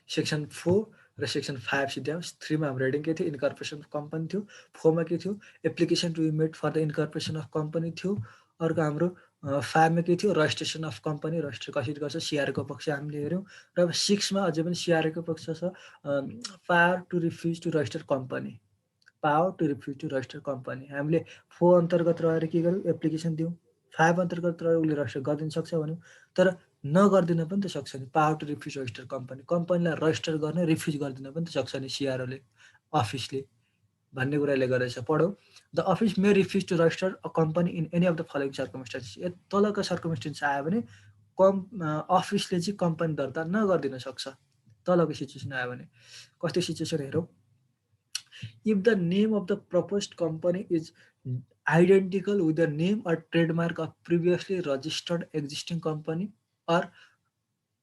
[SPEAKER 1] सेक्सन 4 र सेक्सन 5 सिट्याउ। 3 मा हाम्रो हेडिङ के थियो? इन्कर्पोरेसन अफ कम्पनी थियो। 4 मा के थियो? Application to be made for the incorporation of company थियो। अर्को हाम्रो 5 मा के थियो? रजिस्ट्रेसन अफ कम्पनी, रजिस्टर कसरी गर्छ सिआरओको पक्ष हामीले हेऱ्यौँ। र 6 मा अझै पनि सिआरओको पक्ष छ, power to refuse to register company, हामीले 4 अन्तर्गत रहेर के गर्यौँ? एप्लिकेसन दियौँ। 5 अन्तर्गत रहेर उसले रजिस्टर गरिदिन सक्छ भन्यौँ, तर नगरिदिन पनि त सक्छ नि। पावर टु रिफ्युज रजिस्टर कम्पनीलाई रजिस्टर गर्ने रिफ्युज गरिदिन पनि त सक्छ नि सिआरओले, अफिसले भन्ने कुराले गरेछ। पढौँ। The office may refuse to register a company in any of the following circumstances. तलका सर्कमस्टान्स आयो भने अफिसले चाहिँ कम्पनी दर्ता नगरिदिन सक्छ। तलको सिचुएसन आयो भने कस्तो सिचुएसन हेरौँ। If the name of the proposed company is identical with the name or trademark of previously registered existing company or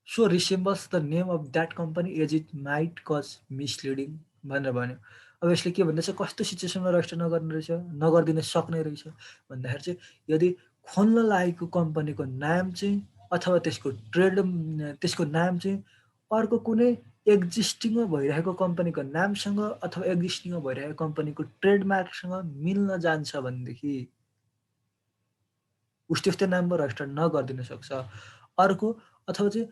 [SPEAKER 1] so resembles the name of that company as it might cause misleading भनेर भन्यो। अब यसले के भन्दैछ? कस्तो सिचुएसनमा रजिस्टर नगरिदिन सक्ने रहेछ भन्दाखेरि चाहिँ यदि खोल्न लागेको कम्पनीको नाम चाहिँ अथवा त्यसको नाम चाहिँ अर्को कुनै एक्जिस्टिङमा भइरहेको कम्पनीको नामसँग अथवा एक्जिस्टिङमा भइरहेको कम्पनीको ट्रेडमार्कसँग मिल्न जान्छ भनेदेखि उस्तै नाममा रजिस्टर नगरिदिन सक्छ। अर्को अथवा चाहिँ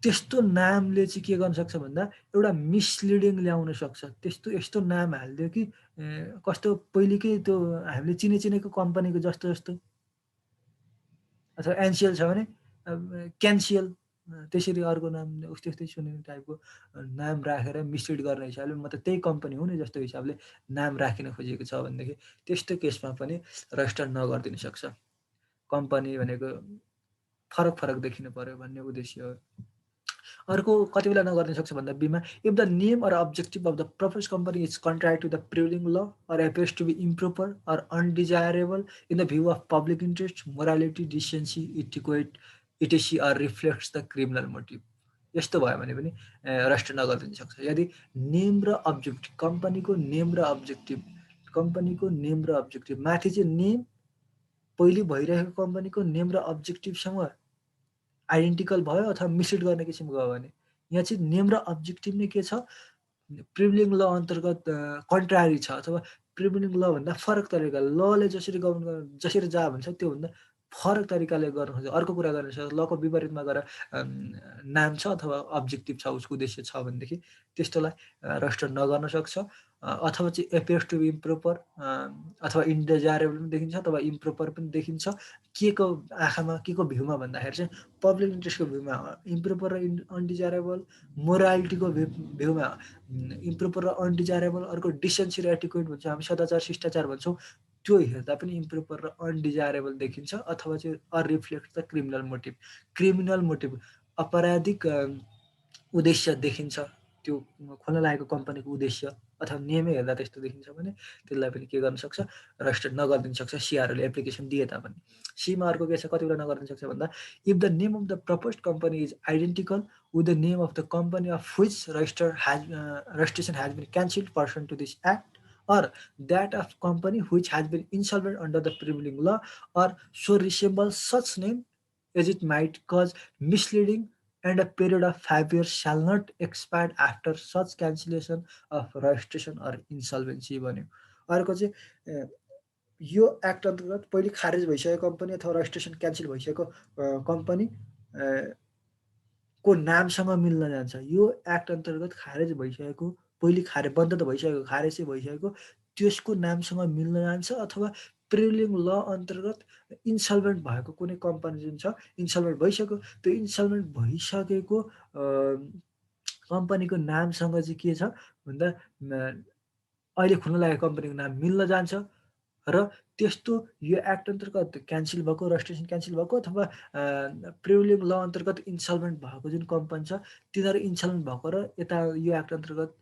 [SPEAKER 1] त्यस्तो नामले चाहिँ के गर्न सक्छ भन्दा एउटा मिसलिडिङ ल्याउन सक्छ। यस्तो नाम हालिदियो कि कस्तो पहिलेकै त्यो हामीले चिनेको कम्पनीको जस्तो अथवा एनसिएल छ भने क्यान्सियल त्यसरी अर्को नाम उस्तै सुनिने टाइपको नाम राखेर मिसलिड गर्ने हिसाबले म त त्यही कम्पनी हुँ नि जस्तो हिसाबले नाम राखिन खोजेको छ भनेदेखि त्यस्तो केसमा पनि रजिस्टर नगरिदिन सक्छ। कम्पनी भनेको फरक देखिनु पर्यो भन्ने उद्देश्य हो। अर्को कति बेला नगर्न सक्छ भन्दा बीमा if the name or objective of the propose company is contrary to the prevailing law or appears to be improper or undesirable in the view of public interest morality decency etc or reflects the criminal motive. यस्तो भयो भने पनि रजिस्टर नगरिदिन सक्छ। यदि नेम र अब्जेक्टिभ कम्पनीको नेम र अब्जेक्टिभ माथि चाहिँ नेम पहिले भइरहेको कम्पनीको नेम र अब्जेक्टिभसँग आइडेन्टिकल भयो अथवा मिसलिड गर्ने किसिमको भयो भने यहाँ चाहिँ नेम र अब्जेक्टिभ नै के छ प्रिभेलिङ ल अन्तर्गत कन्ट्रारी छ अथवा प्रिभेलिङ ल भन्दा फरक तरिका लले जसरी गभर्न जसरी जा भन्छ त्योभन्दा फरक तरिकाले गर्न खोज्छ। अर्को कुरा गर्न सक्छ लको विपरीतमा गएर नाम छ अथवा अब्जेक्टिभ छ उसको उद्देश्य छ भनेदेखि त्यस्तोलाई रजिस्टर नगर्न सक्छ। अथवा चाहिँ एपियर्स टु बी इम्प्रोपर अथवा इन्डिजायरेबल पनि देखिन्छ अथवा इम्प्रोपर पनि देखिन्छ। के को आँखामा के को भ्यूमा भन्दाखेरि चाहिँ पब्लिक इन्ट्रेस्टको भ्यूमा इम्प्रोपर र अनडिजायरेबल, मोरालिटीको भ्यूमा इम्प्रोपर र अनडिजायरेबल, अर्को डिसेन्सी र एटिक्वेट भन्छ हामी सदाचार शिष्टाचार भन्छौँ त्यो हेर्दा पनि इम्प्रोपर र अनडिजायरेबल देखिन्छ। अथवा चाहिँ रिफ्लेक्ट द क्रिमिनल मोटिभ अपराधिक उद्देश्य देखिन्छ। त्यो खोल्न लागेको कम्पनीको उद्देश्य अथवा नियमै हेर्दा त्यस्तो देखिन्छ भने त्यसलाई पनि के गर्न सक्छ रजिस्टर नगरिदिन सक्छ सिआरओले एप्लिकेसन दिए तापनि। सीमा अर्को के छ कति बेला नगरिदिन सक्छ भन्दा if the name of the proposed company is identical with the name of the company of which registration has been cancelled pursuant to this act or that of company which has been insolvent under the prevailing law or so resembles such name as it might cause misleading and a period of 5 years shall not expire after such cancellation of registration or insolvency भन्यो। अर्को चाहिँ यो एक्ट अन्तर्गत पहिले खारेज भइसकेको कम्पनी अथवा रजिस्ट्रेसन क्यान्सल भइसकेको कम्पनी को नामसँग मिल्न जान्छ। यो एक्ट अन्तर्गत खारेज भइसकेको पहिले बन्द त भइसकेको खारेज चाहिँ भइसकेको त्यसको नामसँग मिल्न जान्छ अथवा प्रिभेलिङ ल अन्तर्गत इन्सल्भेन्ट भएको कुनै कम्पनी जुन छ इन्सल्भेन्ट भइसक्यो त्यो इन्सल्भेन्ट भइसकेको कम्पनीको नामसँग चाहिँ के छ भन्दा अहिले खुल्न लागेको कम्पनीको नाम मिल्न जान्छ र त्यस्तो यो एक्ट अन्तर्गत क्यान्सल भएको रजिस्ट्रेसन क्यान्सल भएको अथवा प्रिभेलिङ ल अन्तर्गत इन्सल्भेन्ट भएको जुन कम्पनी छ तिनीहरू इन्सल्भेन्ट भएको र यता यो एक्ट अन्तर्गत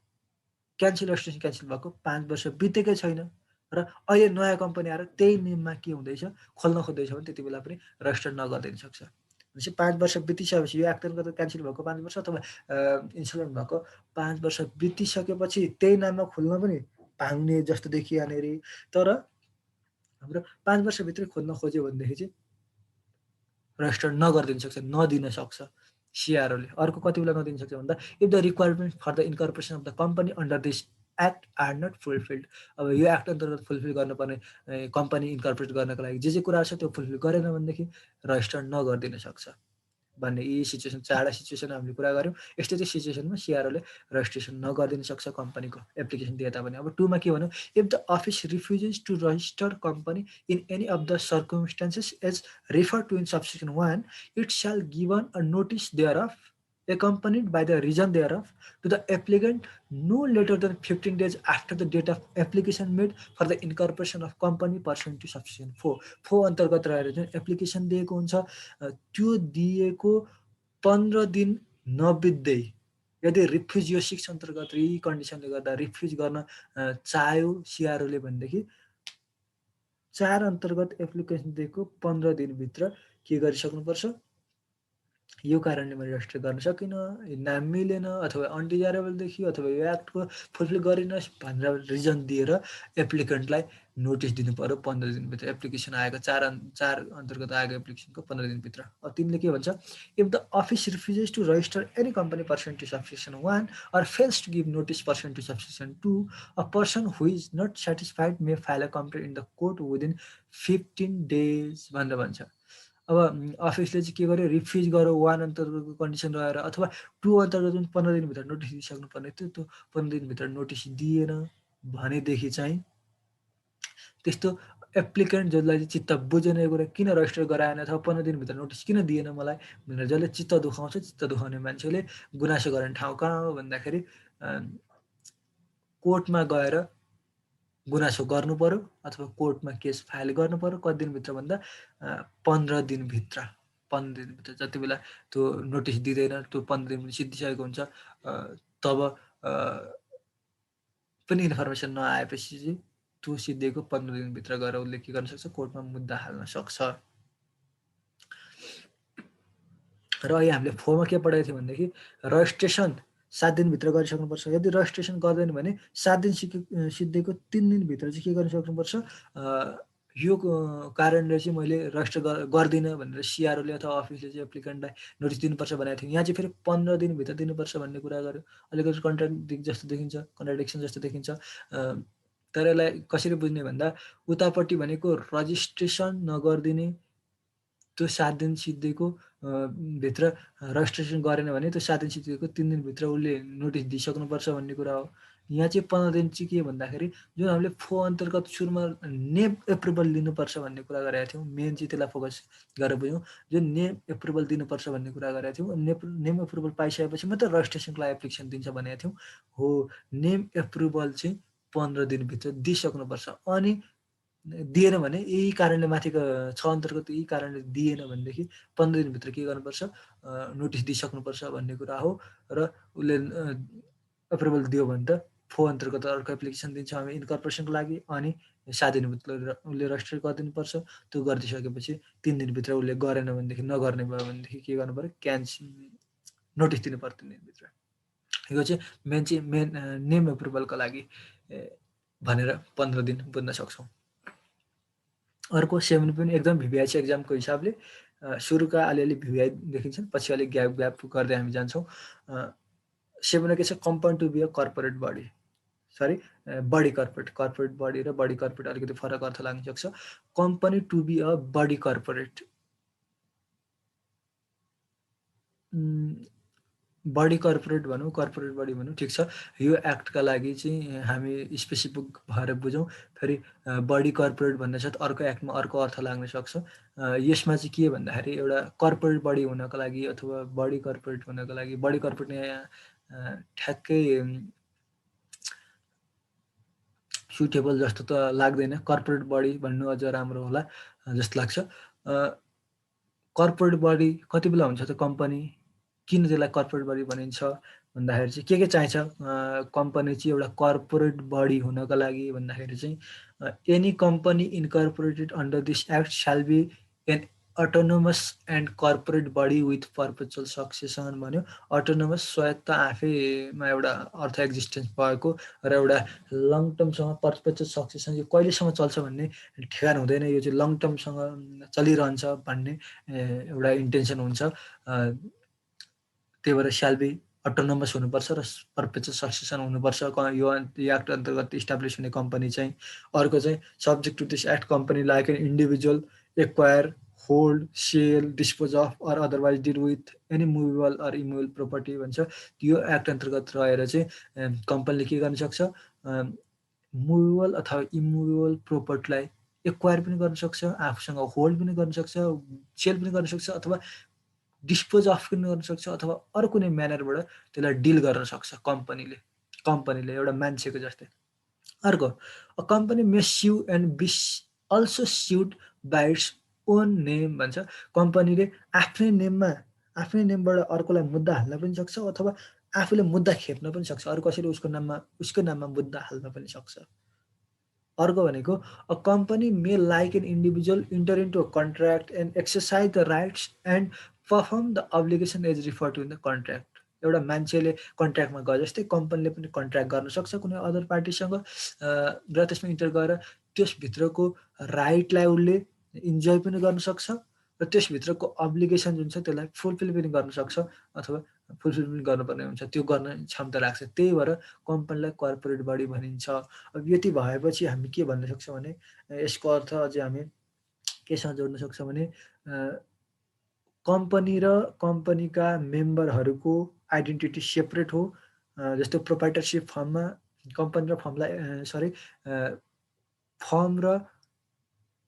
[SPEAKER 1] क्यान्सल रजिस्ट्रेसन क्यान्सल भएको 5 वर्ष बितेकै छैन र अहिले नयाँ कम्पनी आएर त्यही नेममा के हुँदैछ खोल्न खोज्दैछ भने त्यति बेला पनि रजिस्टर नगरिदिन सक्छ। भनेपछि 5 वर्ष बितिसकेपछि यो एक्ट अन्तर्गत क्यान्सल भएको 5 वर्ष अथवा इन्सल्भेन्ट भएको 5 वर्ष बितिसकेपछि त्यही नाममा खोल्न पनि पाउने जस्तो देखिहाल्ने रे तर हाम्रो 5 वर्षभित्रै खोज्न खोज्यो भनेदेखि चाहिँ रजिस्टर नगरिदिन सक्छ नदिन सक्छ सिआरओले। अर्को कति बेला नदिन सक्छ भन्दा if the requirement for the incorporation of the company under this act are not fulfilled. अब यो एक्ट अन्तर्गत फुलफिल गर्नुपर्ने कम्पनी इन्कर्पोरेट गर्नको लागि जे कुरा छ त्यो फुलफिल गरेन भनेदेखि रजिस्टर नगरिदिन सक्छ भन्ने यी सिचुएसन 4वटा सिचुएसन हामीले कुरा गऱ्यौँ। यस्तै चाहिँ सिचुएसनमा सिआरओले रजिस्ट्रेसन नगरिदिन सक्छ कम्पनीको एप्लिकेसन दिए तापनि। अब 2मा के भन्यो if the office refuses to register company in any of the circumstances as referred to in subsection 1 it shall given a notice thereof accompanied by the reason thereof to the applicant no later than 15 days after the date of application made for the incorporation of company pursuant to subsection 4 अन्तर्गत रहेर जुन एप्लिकेसन दिएको हुन्छ त्यो दिएको 15 दिन नबित्दै यदि रिफ्युज यो 6 अन्तर्गत यी कन्डिसनले गर्दा रिफ्युज गर्न चाह्यो सिआरओले भनेदेखि 4 अन्तर्गत एप्लिकेसन दिएको 15 दिनभित्र के गरिसक्नुपर्छ यो कारणले मैले रजिस्टर गर्न सकिनँ, नाम मिलेन अथवा अनडिजायरेबल देखियो अथवा यो एक्टको फुलफिल गरिनस् भनेर रिजन दिएर एप्लिकेन्टलाई नोटिस दिनु पर्यो 15 दिनभित्र। एप्लिकेसन आएको 4 अन्तर्गत आएको एप्लिकेसनको 15 दिनभित्र। तिमीले के भन्छ, if the office refuses to register any company person to subsection 1 or fails to give notice pursuant to subsection 2, a person who is not satisfied may file a complaint in the court within 15 days भनेर भन्छ। अब अफिसले चाहिँ के गर्यो, रिफ्युज गर्यो 1 अन्तर्गतको कन्डिसन रहेर अथवा 2 अन्तर्गत जुन 15 दिनभित्र नोटिस दिइसक्नुपर्ने थियो, त्यो 15 दिनभित्र नोटिस दिएन भनेदेखि चाहिँ त्यस्तो एप्लिकेन्ट जसलाई चाहिँ चित्त बुझेन यो कुरा किन रजिस्टर गराएन अथवा 15 दिनभित्र नोटिस किन दिएन मलाई भनेर जसले चित्त दुखाउँछ, चित्त दुखाउने मान्छेले गुनासो गर्ने ठाउँ कहाँ हो भन्दाखेरि कोर्टमा गएर गुनासो गर्नु पर्यो अथवा कोर्टमा केस फाइल गर्नु पर्यो। कति दिनभित्र भन्दा 15 दिनभित्र। 15 दिनभित्र जति बेला त्यो नोटिस दिँदैन, त्यो 15 दिन सिद्धिसकेको हुन्छ, तब पनि इन्फर्मेसन नआएपछि चाहिँ त्यो सिद्धिएको 15 दिनभित्र गएर उसले के गर्न सक्छ, कोर्टमा मुद्दा हाल्न सक्छ। र अहिले हामीले फोरमा के पढाएको थियौँ भनेदेखि रजिस्ट्रेसन 7 दिनभित्र गरिसक्नुपर्छ। यदि रजिस्ट्रेसन गर्दैन भने 7 दिन सिद्धिएको 3 दिनभित्र चाहिँ के गर्न सक्नुपर्छ, यो कारणले चाहिँ मैले रजिस्टर गर्दिनँ भनेर सिआरओले अथवा अफिसले चाहिँ एप्लिकेन्टलाई नोटिस दिनुपर्छ भनेको थियो। यहाँ चाहिँ फेरि 15 दिनभित्र दिनुपर्छ भन्ने कुरा गर्यो। अलिकति कन्ट्राडिक्सन जस्तो देखिन्छ। तर यसलाई कसरी बुझ्ने भन्दा उतापट्टि भनेको रजिस्ट्रेसन नगरिदिने, त्यो 7 दिन सिद्धिएको भित्र रजिस्ट्रेसन गरेन भने त्यो 7 दिन सिद्धिएको 3 दिनभित्र उसले नोटिस दिइसक्नुपर्छ भन्ने कुरा हो। यहाँ चाहिँ 15 दिन चाहिँ के भन्दाखेरि जुन हामीले फो अन्तर्गत सुरुमा नेम एप्रुभल लिनुपर्छ भन्ने कुरा गरेका थियौँ, मेन चाहिँ त्यसलाई फोकस गरेर बुझौँ। जुन नेम एप्रुभल दिनुपर्छ भन्ने कुरा गरेका थियौँ, नेम एप्रुभल पाइसकेपछि मात्र रजिस्ट्रेसनको लागि एप्लिकेसन दिन्छ भनेका थियौँ। हो, नेम एप्रुभल चाहिँ 15 दिनभित्र दिइसक्नुपर्छ। अनि दिएन भने यही कारणले माथिको 6 अन्तर्गत यही कारणले दिएन भनेदेखि 15 दिनभित्र के गर्नुपर्छ, नोटिस दिइसक्नुपर्छ भन्ने कुरा हो। र उसले एप्रुभल दियो भने त फो अन्तर्गत अर्को एप्लिकेसन दिन्छ हामी इन्कर्पोरेसनको लागि, अनि 7 दिनभित्र उसले रजिस्टर गरिदिनुपर्छ। त्यो गरिदिइसकेपछि 3 दिनभित्र उसले गरेन भनेदेखि, नगर्ने भयो भनेदेखि के गर्नु पऱ्यो, नोटिस दिनु पऱ्यो 3 दिनभित्र। यो चाहिँ मेन नेम एप्रुभलको लागि भनेर 15 दिन बुझ्न सक्छौँ। अर्को 7 पनि एकदम भिभिआइसी एक्जामको हिसाबले सुरुका अलिअलि भिभिआई देखिन्छन्, पछि अलिक ग्याप गर्दै हामी जान्छौँ। 7 के छ, compound to be a corporate body, body corporate body र बडी कर्पोरेट अलिकति फरक अर्थ लाग्न सक्छ। Company to be a body corporate, body corporate भनौँ, कर्पोरेट बडी भनौँ, ठिक छ। यो एक्टका लागि चाहिँ हामी स्पेसिफिक भएर बुझौँ। फेरि बडी कर्पोरेट भन्ने साथ अर्को एक्टमा अर्को अर्थ लाग्न सक्छ। यसमा चाहिँ के भन्दाखेरि एउटा कर्पोरेट बडी हुनको लागि अथवा बडी कर्पोरेट हुनको लागि, बडी कर्पोरेट यहाँ ठ्याक्कै सुटेबल जस्तो त लाग्दैन, कर्पोरेट बडी भन्नु अझ राम्रो होला जस्तो लाग्छ। कर्पोरेट बडी कति बेला हुन्छ त कम्पनी, किन त्यसलाई कर्पोरेट बडी भनिन्छ भन्दाखेरि चाहिँ के चाहिन्छ कम्पनी चाहिँ एउटा कर्पोरेट बडी हुनको लागि भन्दाखेरि चाहिँ any company incorporated under this act shall be an autonomous and corporate body with perpetual succession भन्यो। अटोनोमस स्वायत्त आफैमा एउटा अर्थ एक्जिस्टेन्स भएको र एउटा लङ टर्मसँग पर्पेचुअल सक्सेसन यो कहिलेसम्म चल्छ भन्ने ठेगान हुँदैन, यो चाहिँ लङ टर्मसँग चलिरहन्छ भन्ने एउटा इन्टेन्सन हुन्छ। त्यही भएर स्याल बी अटोनोमस हुनुपर्छ र पर्पेचुअल सक्सेसन हुनुपर्छ यो एक्ट अन्तर्गत इस्टाब्लिस हुने कम्पनी चाहिँ। अर्को चाहिँ subject to this act company like an individual acquire, hold, sell, dispose of or otherwise deal with any movable or immovable property भन्छ। यो एक्ट अन्तर्गत रहेर चाहिँ कम्पनीले के गर्न सक्छ, मुभेबल अथवा इमुभेबल प्रोपर्टीलाई एक्वायर पनि गर्न सक्छ, आफूसँग होल्ड पनि गर्न सक्छ, सेल पनि गर्न सक्छ, अथवा डिस्पोज अफ पनि गर्न सक्छ, अथवा अरू कुनै म्यानरबाट त्यसलाई डिल गर्न सक्छ कम्पनीले एउटा मान्छेको जस्तै। अर्को, a company may sue and be also sued by its own name भन्छ। कम्पनीले आफ्नै नेमबाट अर्कोलाई मुद्दा हाल्न पनि सक्छ अथवा आफूले मुद्दा खेप्न पनि सक्छ, अरू कसैले उसको नाममा मुद्दा हाल्न पनि सक्छ। अर्को भनेको, a company may like an individual enter into a contract and exercise the rights and perform the obligation as referred to in the contract. एउटा मान्छेले कन्ट्र्याक्टमा गए जस्तै कम्पनीले पनि कन्ट्र्याक्ट गर्न सक्छ कुनै अदर पार्टीसँग र त्यसमा इन्टर गरेर त्यसभित्रको राइटलाई उसले इन्जोय पनि गर्न सक्छ र त्यसभित्रको अब्लिगेसन जुन छ त्यसलाई फुलफिल पनि गर्न सक्छ अथवा फुलफिल पनि गर्नुपर्ने हुन्छ त्यो गर्ने क्षमता राख्छ। त्यही भएर कम्पनीलाई कर्पोरेट बडी भनिन्छ। अब यति भएपछि हामी के भन्न सक्छौँ भने यसको अर्थ अझै हामी केसँग जोड्न सक्छौँ भने कम्पनी र कम्पनीका मेम्बरहरूको आइडेन्टिटी सेपरेट हो। जस्तो प्रोप्राइटरसिप फर्ममा कम्पनी र फर्मलाई फर्म र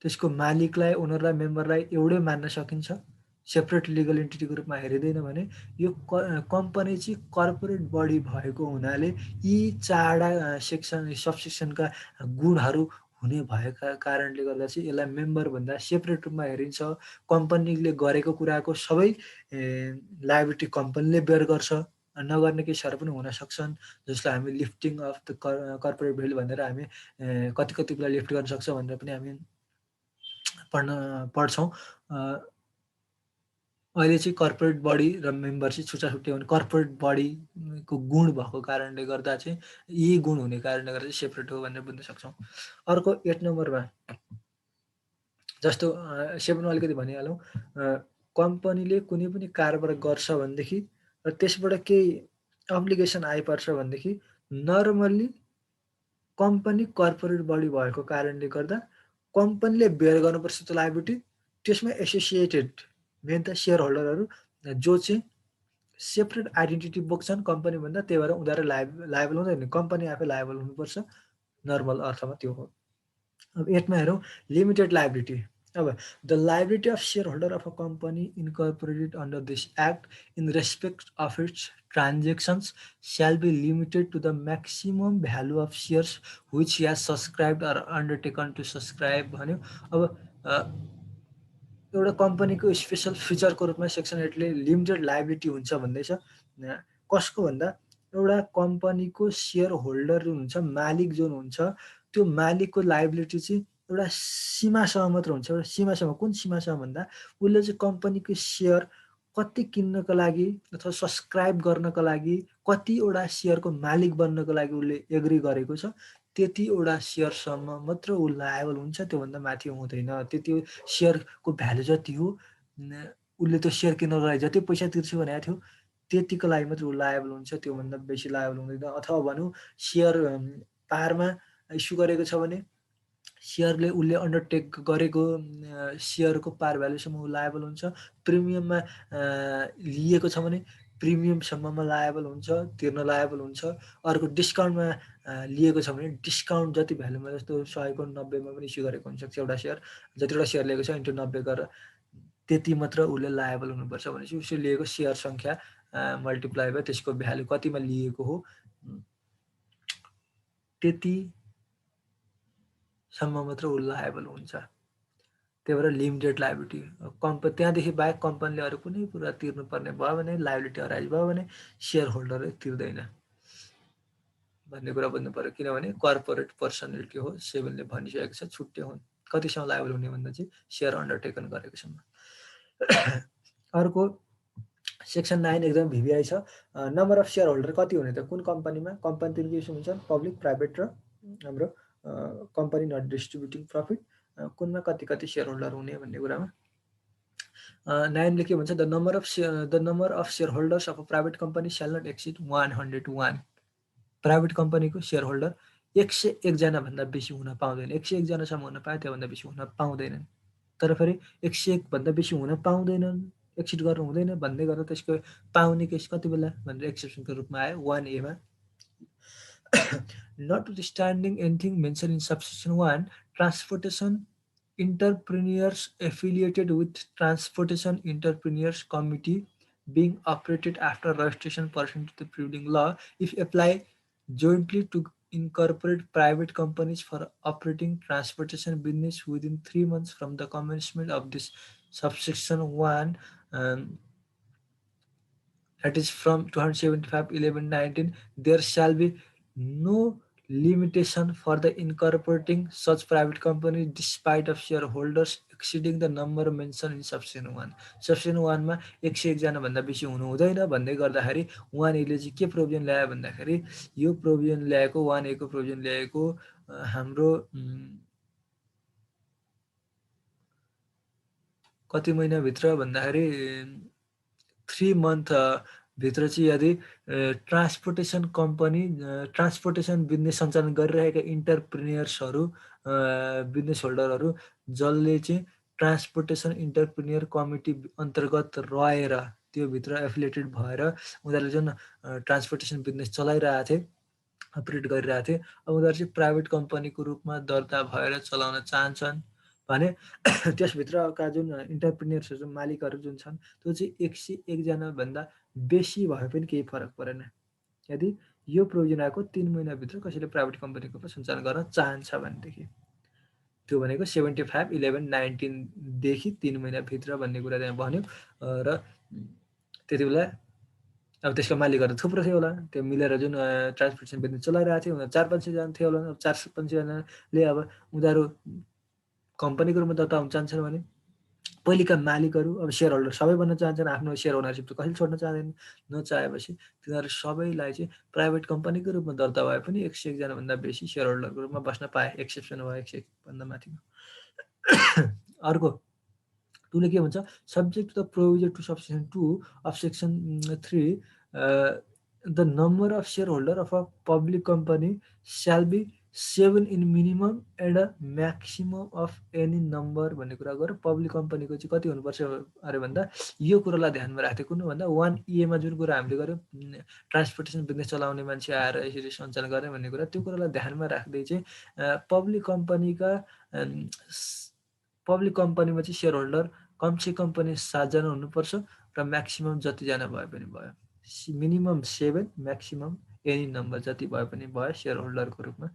[SPEAKER 1] त्यसको मालिकलाई ओनरलाई मेम्बरलाई एउटै मान्न सकिन्छ, सेपरेट लिगल इन्टिटीको रूपमा हेरिँदैन भने यो कम्पनी चाहिँ कर्पोरेट बडी भएको हुनाले यी चारवटा सबसेक्सनका गुणहरू हुने भएका कारणले गर्दा चाहिँ यसलाई मेम्बरभन्दा सेपरेट रूपमा हेरिन्छ। कम्पनीले गरेको कुराको सबै लायबिलिटी कम्पनीले बेयर गर्छ, नगर्ने केसहरू पनि हुन सक्छन्, जसलाई हामी लिफ्टिङ अफ द कर्पोरेट भेल भनेर हामी कति कति बेला लिफ्ट गर्न सक्छौँ भनेर पनि हामी पढ्छौँ। अहिले चाहिँ कर्पोरेट बडी र मेम्बर चाहिँ छुट्टा हो भने कर्पोरेट बडीको गुण भएको कारणले गर्दा चाहिँ यी गुण हुने कारणले गर्दा चाहिँ सेपरेट हो भनेर बुझ्न सक्छौँ। अर्को 8 नम्बरमा जस्तो 7मा अलिकति भनिहालौँ, कम्पनीले कुनै पनि कारोबार गर्छ भनेदेखि र त्यसबाट केही अब्लिगेसन आइपर्छ भनेदेखि नर्मल्ली कम्पनी कर्पोरेट बडी भएको कारणले गर्दा कम्पनीले बेयर गर्नुपर्छ त्यो लायबिलिटी। त्यसमा एसोसिएटेड मेन त सेयर होल्डरहरू जो चाहिँ सेपरेट आइडेन्टिटी बोक्छन् कम्पनीभन्दा, त्यही भएर उनीहरू लायबल हुँदैन, कम्पनी आफै लायबल हुनुपर्छ, नर्मल अर्थमा त्यो हो। अब 8मा हेरौँ लिमिटेड लायबिलिटी। अब the liability of share holder of a company incorporated under this act in respect of its transactions shall be limited to the maximum value of shares which he has subscribed or undertaken to subscribe भन्यो। अब एउटा कम्पनीको स्पेसल फिचरको रूपमा सेक्सन 8ले लिमिटेड लायबिलिटी हुन्छ भन्दैछ। कसको भन्दा एउटा कम्पनीको सेयर होल्डर जुन हुन्छ, मालिक जुन हुन्छ, त्यो मालिकको लायबिलिटी चाहिँ एउटा सीमासम्म मात्र हुन्छ। एउटा सीमासम्म, कुन सीमासम्म भन्दा उसले चाहिँ कम्पनीको सेयर कति किन्नको लागि अथवा सब्सक्राइब गर्नको लागि, कतिवटा सेयरको मालिक बन्नको लागि उसले एग्री गरेको छ, त्यतिवटा सेयरसम्म मात्र ऊ लायबल हुन्छ, त्योभन्दा माथि हुँदैन। त्यति सेयरको भ्यालु जति हो, उसले त्यो सेयर किन्नको लागि जति पैसा तिर्छु भनेको थियो त्यतिको लागि मात्र ऊ लायबल हुन्छ, त्योभन्दा बेसी लायबल हुँदैन। अथवा भनौँ सेयर पारमा इस्यु गरेको छ भने सेयरले उसले अन्डरटेक गरेको सेयरको पार भ्यालुसम्म ऊ लायबल हुन्छ। प्रिमियममा लिएको छ भने प्रिमियमसम्ममा लायबल हुन्छ, तिर्न लायबल हुन्छ। अर्को डिस्काउन्टमा लिएको छ भने डिस्काउन्ट जति भ्यालुमा, जस्तो 100 को 90मा पनि इस्यु गरेको हुनसक्छ एउटा सेयर, जतिवटा सेयर लिएको छ इन्टु 90 गरेर त्यति मात्र उसले लायबल हुनुपर्छ भनेपछि उसले लिएको सेयर सङ्ख्या मल्टिप्लाई भयो त्यसको भ्यालु कतिमा लिएको हो त्यति सम्म मात्र ऊ लायबल हुन्छ। त्यही भएर लिमिटेड लायबिलिटी। त्यहाँदेखि बाहेक कम्पनीले अरू कुनै कुरा तिर्नुपर्ने भयो भने, लायबिलिटी अराइज भयो भने सेयर होल्डरले तिर्दैन भन्ने कुरा बुझ्नु पऱ्यो। किनभने कर्पोरेट पर्सनलिटी हो, 7ले भनिसकेको छ, छुट्टै हुन्। कतिसम्म लायबल हुने भन्दा चाहिँ सेयर अन्डरटेकन गरेकोसम्म। अर्को सेक्सन 9 एकदम भिभिआई छ। नम्बर अफ सेयर होल्डर कति हुने त कुन कम्पनीमा? कम्पनी 3 किसिम हुन्छन्, पब्लिक, प्राइभेट र हाम्रो कम्पनी नट डिस्ट्रिब्युटिङ प्रफिट। कुनमा कति कति सेयर होल्डर हुने भन्ने कुरामा 9ले के भन्छ, the number of share holders of a private company shall not acid 101। Private कम्पनीको सेयर होल्डर 101 जना भन्दा बेसी हुन पाउँदैन। 101 जनासम्म हुन पाए, त्योभन्दा बेसी हुन पाउँदैनन्। तर फेरि 101 भन्दा बेसी हुन पाउँदैनन्, एक्सिड गर्नु हुँदैन भन्दै गर्दा त्यसको पाउने केस कति बेला भनेर एक्सेप्सनको रूपमा आयो 1A मा। Notwithstanding anything mentioned in subsection 1, transportation entrepreneurs affiliated with Transportation Entrepreneurs Committee being operated after registration pursuant to the prevailing law, if apply jointly to incorporate private companies for operating transportation business within 3 months from the commencement of this subsection 1, that is from 275/11/19, there shall be no limitation for the incorporating such private companies despite of shareholders exceeding the number mentioned in subsection 1. Subsection 1 मा 101 जना भन्दा बेसी हुनु हुँदैन भन्दै गर्दाखेरि 1A ले चाहिँ के प्रोभिजन ल्यायो भन्दाखेरि यो प्रोभिजन ल्याएको 1A को प्रोभिजन ल्याएको हाम्रो कति महिना भित्र भन्दाखेरि 3 month भित्र चाहिँ यदि ट्रान्सपोर्टेसन कम्पनी ट्रान्सपोर्टेसन बिजनेस सञ्चालन गरिरहेका इन्टरप्रेन्योर्सहरू बिजनेस होल्डरहरू जसले चाहिँ ट्रान्सपोर्टेसन इन्टरप्रेन्योर कमिटी अन्तर्गत रहेर त्यो भित्र एफिलिएटेड भएर उनीहरूले जुन ट्रान्सपोर्टेसन बिजनेस चलाइरहेको थिए अपरेट गरिरहेको थिए अब उनीहरू चाहिँ प्राइभेट कम्पनीको रूपमा दर्ता भएर चलाउन चाहन्छन् भने त्यसभित्रका जुन इन्टरप्रेन्योर्सहरू मालिकहरू जुन छन् त्यो चाहिँ 101 जना भन्दा बेसी भए पनि केही फरक परेन यदि यो प्रोभिजन आएको 3 महिनाभित्र कसैले प्राइभेट कम्पनीको रूपमा सञ्चालन गर्न चाहन्छ भनेदेखि त्यो भनेको 75 11 19 देखि 3 महिनाभित्र भन्ने कुरा त्यहाँ भन्यो र त्यति बेला अब त्यसको मालिकहरू थुप्रो थियो होला त्यो मिलेर जुन ट्रान्सपोर्टेसन बिजनेस चलाइरहेको थियो उनीहरू 400-500 जना थियो होला 400-500 जनाले अब उनीहरू कम्पनीको रूपमा दर्ता हुन चाहन्छन् भने पहिलेका मालिकहरू अब सेयर होल्डर सबै बन्न चाहन्छन् आफ्नो सेयर ओनरसिप त कसैले छोड्न चाहँदैन नचाहेपछि तिनीहरू सबैलाई चाहिँ प्राइभेट कम्पनीको रूपमा दर्ता भए पनि 101 जना भन्दा बेसी सेयर होल्डरको रूपमा बस्न पाए एक्सेप्सन भयो 101 भन्दा माथिमा अर्को टुले के भन्छ subject to the provision to subsection 2 of section 3 the number of share holder of a public company shall be 7 in minimum and a maximum of any number भन्ने कुरा गरेर पब्लिक कम्पनीको चाहिँ कति हुनुपर्छ अरे भन्दा यो कुरालाई ध्यानमा राख्दै कुन भन्दा 1A मा जुन कुरा हामीले गर्यौँ ट्रान्सपोर्टेसन बिजनेस चलाउने मान्छे आएर यसरी सञ्चालन गर्ने भन्ने कुरा त्यो कुरालाई ध्यानमा राख्दै चाहिँ पब्लिक कम्पनीमा चाहिँ सेयर होल्डर कमसेकम पनि 7 जना हुनुपर्छ र म्याक्सिमम जतिजना भए पनि भयो मिनिमम 7 म्याक्सिमम एनी नम्बर जति भए पनि भयो सेयर होल्डरको रूपमा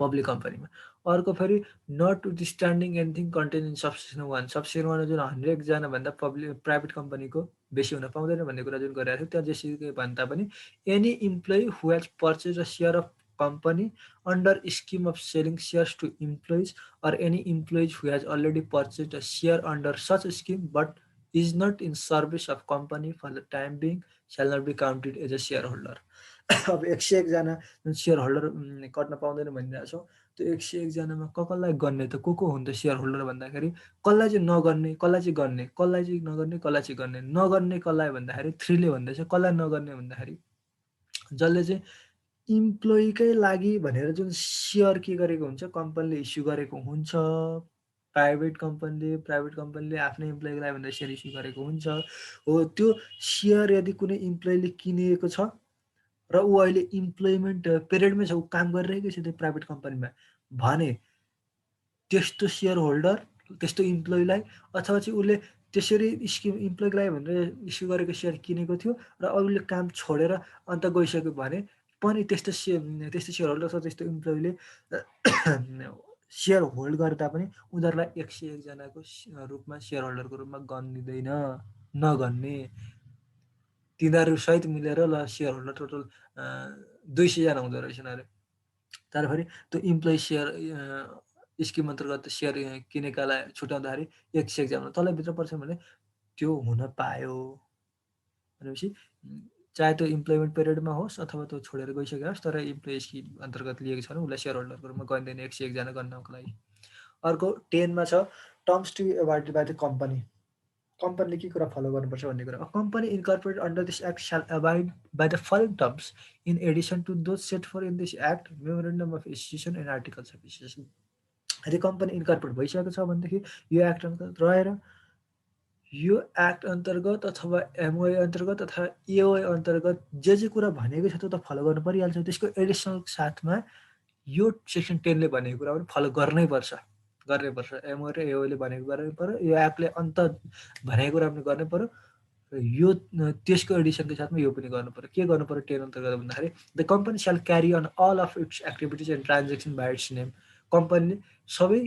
[SPEAKER 1] पब्लिक कम्पनीमा अर्को फेरि not विथस्ट्यान्डिङ anything contain in subsection 1 subsection 1 जुन 100 जना भन्दा प्राइभेट कम्पनीको बेसी हुन पाउँदैन भन्ने कुरा जुन गरिरहेको थियो त्यहाँ जेसुकै भन्दा पनि any employee who has purchase a share of company under scheme of selling shares to employees or any employees who has already purchased a share under such scheme but is not in service of company for the time being shall not be counted as a shareholder. अब 101 जना सेयर होल्डर कट्न पाउँदैन भनिरहेको छौँ त्यो 101 जनामा कसलाई गर्ने त को हुन्छ सेयर होल्डर भन्दाखेरि कसलाई चाहिँ नगर्ने कसलाई चाहिँ गर्ने कसलाई चाहिँ नगर्ने कसलाई चाहिँ गर्ने नगर्ने कसलाई भन्दाखेरि 3 ले भन्दैछ कसलाई नगर्ने भन्दाखेरि जसले चाहिँ इम्प्लोइकै लागि भनेर जुन सेयर के गरेको हुन्छ कम्पनीले इस्यु गरेको हुन्छ प्राइभेट कम्पनीले आफ्नै इम्प्लोइको लागि भनेर सेयर इस्यु गरेको हुन्छ हो त्यो सेयर यदि कुनै इम्प्लोइले किनेको छ र ऊ अहिले इम्प्लोइमेन्ट पिरियडमै छ ऊ काम गरिरहेकै छ त्यो प्राइभेट कम्पनीमा भने त्यस्तो सेयर होल्डर त्यस्तो इम्प्लोइलाई अथवा चाहिँ उसले त्यसरी स्किम इम्प्लोइको लागि भनेर इस्यु गरेको सेयर किनेको थियो र अरूले काम छोडेर अन्त गइसक्यो भने पनि त्यस्तो सेयर होल्डर छ त्यस्तो इम्प्लोइले सेयर होल्ड गर्दा पनि उनीहरूलाई 101 जनाको रूपमा सेयर होल्डरको रूपमा गनिँदैन नगन्ने तिनीहरू सहित मिलेर ल सेयर होल्डर टोटल 200 जना हुँदो रहेछन् अरे तर फेरि त्यो इम्प्लोइ सेयर स्किम अन्तर्गत सेयर किनेकालाई छुट्याउँदाखेरि 101 जना तलभित्र पर्छ भने त्यो हुन पायो भनेपछि चाहे त्यो इम्प्लोइमेन्ट पिरियडमा होस् अथवा त्यो छोडेर गइसकेको होस् तर इम्प्लोइ स्किम अन्तर्गत लिएको छ भने उसलाई सेयर होल्डरको रूपमा गनिँदैन 101 जना गर्नको लागि अर्को 10 मा छ terms to be abided by the company कम्पनीले के कुरा फलो गर्नुपर्छ भन्ने कुरा company incorporate under this act shall abide by the following terms in addition to those set for in this act memorandum of association and articles of association यदि कम्पनी इन्कर्पोरेट भइसकेको छ भनेदेखि यो एक्ट अन्तर्गत रहेर यो एक्ट अन्तर्गत अथवा एमओए अन्तर्गत अथवा एओए अन्तर्गत जे कुरा भनेको छ त्यो त फलो गर्नु परिहाल्छ त्यसको एडिसनल साथमा यो सेक्सन 10 ले भनेको कुरा पनि फलो गर्नैपर्छ एमओए र एओले भनेको गर्नै पर्यो यो एक्टले अन्त भनेको कुरा पनि गर्नै पर्यो र यो त्यसको एडिसनको साथमा यो पनि गर्नु पर्यो के गर्नु पर्यो 10 अन्तर्गत भन्दाखेरि the company shall carry on all of its activities and transaction by its name कम्पनीले सबै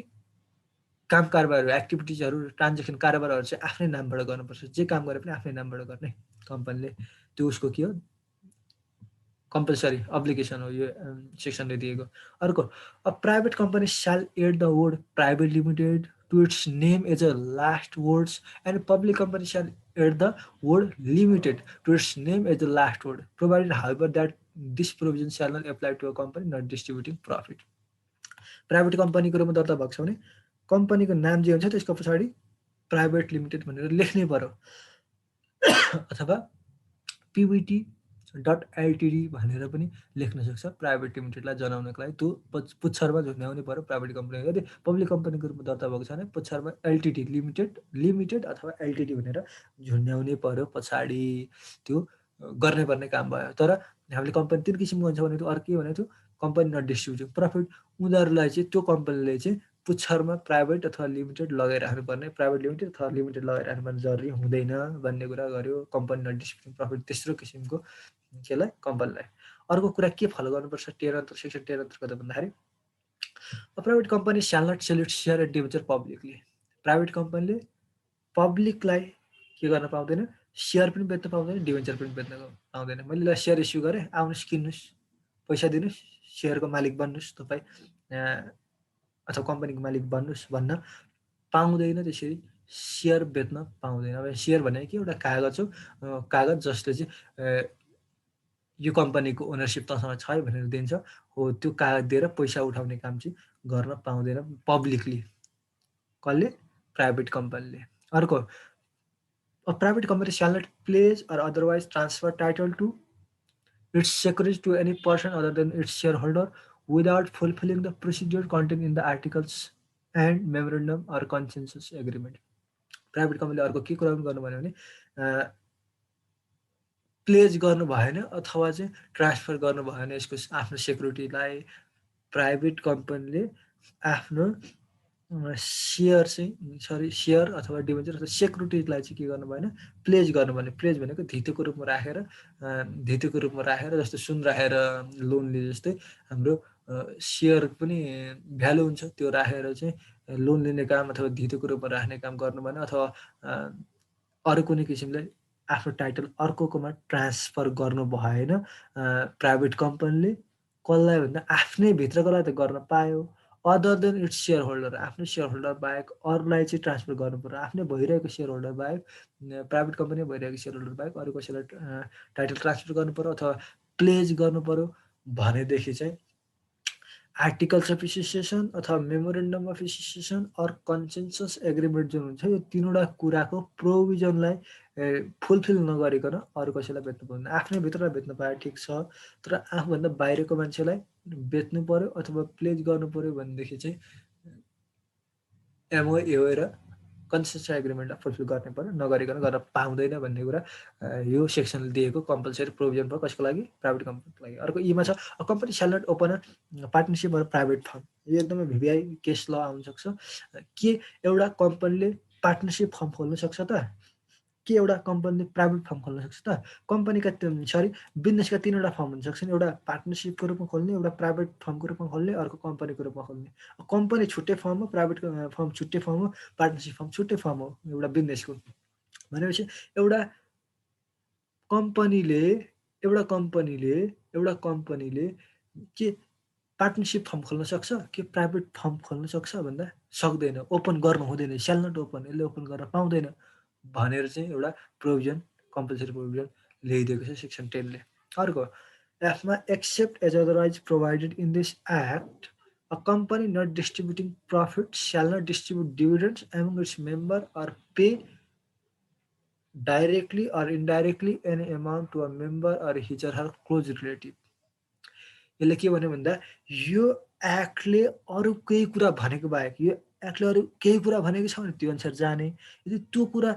[SPEAKER 1] काम कारोबारहरू एक्टिभिटिजहरू ट्रान्जेक्सन कारोबारहरू चाहिँ आफ्नै नामबाट गर्नुपर्छ जे काम गरे पनि आफ्नै नामबाट गर्ने कम्पनीले त्यो उसको के हो कम्पलसरी अब्लिगेसन हो यो सेक्सनले दिएको। अर्को, a private company shall add the word private limited to its name as a last words and public company shall add the word limited to its name as the last word provided however that this provision shall not apply to a company not distributing profit. Private कम्पनीको रूपमा दर्ता भएको छ भने कम्पनीको नाम जे हुन्छ त्यसको पछाडि प्राइभेट लिमिटेड भनेर लेख्नै पर्यो अथवा पिबिटी डट एलटिडी भनेर पनि लेख्न सक्छ प्राइभेट लिमिटेडलाई जनाउनको लागि। त्यो पुच्छरमा झुन्ड्याउनै पर्यो प्राइभेट कम्पनी। यदि पब्लिक कम्पनीको रूपमा दर्ता भएको छ भने पुच्छरमा एलटिडी लिमिटेड अथवा एलटिडी भनेर झुन्ड्याउनै पर्यो पछाडि। त्यो गर्नै पर्ने काम भयो। तर हामीले कम्पनी 3 किसिमको हुन्छ भने अर्को के भनेको थियो, कम्पनी नट डिस्ट्रिब्युटिङ प्रफिट। उनीहरूलाई चाहिँ त्यो कम्पनीले चाहिँ पुच्छरमा प्राइभेट अथवा लिमिटेड लगाइराख्नुपर्ने, प्राइभेट लिमिटेड अथवा लिमिटेड लगाइराख्नुपर्ने जरुरी हुँदैन भन्ने कुरा गर्यो कम्पनी नट डिस्ट्रिब्युटिङ प्रफिट तेस्रो किसिमको केलाई कम्पनीलाई। अर्को कुरा के फलो गर्नुपर्छ सेक्सन 10 अन्तर्गत भन्दाखेरि, a private company shall not sell its share and debenture publicly. Private कम्पनीले पब्लिकलाई के गर्न पाउँदैन, सेयर पनि बेच्न पाउँदैन, डिबेन्चर पनि बेच्न पाउँदैन। मैले सेयर इस्यु गरेँ, आउनुहोस् किन्नुहोस्, पैसा दिनुहोस्, सेयरको मालिक बन्नुहोस् तपाईँ अथवा कम्पनीको मालिक बन्नुहोस् भन्न पाउँदैन। त्यसरी सेयर बेच्न पाउँदैन। अब सेयर भनेको के, एउटा कागज हो, कागज जसले चाहिँ यो कम्पनीको ओनरसिप तसँग छ है भनेर दिन्छ हो। त्यो कागज दिएर पैसा उठाउने काम चाहिँ गर्न पाउँदैन पब्लिकली। कसले? प्राइभेट कम्पनीले। अर्को, a private company shall not pledge or otherwise transfer title to its securities to any person other than its share holder without fulfilling the procedure content in the articles and memorandum or consensus agreement. Private कम्पनीले अर्को के कुरा पनि गर्नु भन्यो भने प्लेज गर्नु भएन अथवा चाहिँ ट्रान्सफर गर्नु भएन यसको आफ्नो सेक्युरिटीलाई। प्राइभेट कम्पनीले आफ्नो सेयर अथवा डिबेन्चर अथवा सेक्युरिटीलाई चाहिँ के गर्नु भएन, प्लेज गर्नु भएन। प्लेज भनेको धितोको रूपमा राखेर जस्तो सुन राखेर लोन लिए जस्तै हाम्रो सेयर पनि भ्यालु हुन्छ, त्यो राखेर चाहिँ लोन लिने काम अथवा धितोको रूपमा राख्ने काम गर्नु भएन। अथवा अरू कुनै किसिमले आफ्नो टाइटल अर्कोमा ट्रान्सफर गर्नु भएन। प्राइभेट कम्पनीले कसलाई भन्दा आफ्नै भित्रकोलाई त गर्न पायो, other than its share holder, आफ्नो सेयर होल्डर बाहेक अरूलाई चाहिँ ट्रान्सफर गर्नु पर्यो। आफ्नै भइरहेको सेयर होल्डर बाहेक, प्राइभेट कम्पनी भइरहेको सेयर होल्डर बाहेक अरू कसैलाई टाइटल ट्रान्सफर गर्नु पर्यो अथवा प्लेज गर्नु पर्यो भनेदेखि चाहिँ articles of association or memorandum of association or consensus agreement जुन हुन्छ, यो 3वटा कुराको प्रोभिजनलाई फुलफिल नगरिकन अरू कसैलाई बेच्नु पर्दैन। आफ्नै भित्रलाई बेच्न पाए ठिक छ, तर आफूभन्दा बाहिरको मान्छेलाई बेच्नु पर्यो अथवा प्लेज गर्नु पर्यो भनेदेखि चाहिँ एमओए र कन्सेन्सस एग्रिमेन्टलाई फुलफिल गर्ने पर्यो, नगरिकन गर्न पाउँदैन भन्ने कुरा यो सेक्सनले दिएको कम्पलसरी प्रोभिजन भयो कसको लागि, प्राइभेट कम्पनीको लागि। अर्को ईमा छ, a company shall not open a partnership or private firm. यो एकदमै भिभिआई केस ल आउन सक्छ। के एउटा कम्पनीले पार्टनरसिप फर्म खोल्न सक्छ त? के एउटा कम्पनीले प्राइभेट फर्म खोल्न सक्छ त? कम्पनीका बिजनेसका 3वटा फर्म हुन सक्छन्, एउटा पार्टनरसिपको रूपमा खोल्ने, एउटा प्राइभेट फर्मको रूपमा खोल्ने, अर्को कम्पनीको रूपमा खोल्ने। कम्पनी छुट्टै फर्म हो, प्राइभेट फर्म छुट्टै फर्म हो, पार्टनरसिप फर्म छुट्टै फर्म हो एउटा बिजनेसको। भनेपछि एउटा कम्पनीले के पार्टनरसिप फर्म खोल्न सक्छ, के प्राइभेट फर्म खोल्न सक्छ भन्दा सक्दैन, ओपन गर्नु हुँदैन, स्याल नट ओपन, यसले ओपन गर्न पाउँदैन भनेर चाहिँ एउटा प्रोभिजन कम्पलसरी प्रोभिजन ल्याइदिएको छ सेक्सन 10 ले। अर्को, एफमा except as otherwise provided in this act a company not distributing profit shall not distribute dividends among its member or pay directly or indirectly any amount to a member or his or her close relative. यसले के भन्यो भन्दा यो एक्टले अरू केही कुरा भनेको बाहेक, यो एक्टले अरू केही कुरा भनेको छ भने त्यो अनुसार जाने। यदि त्यो कुरा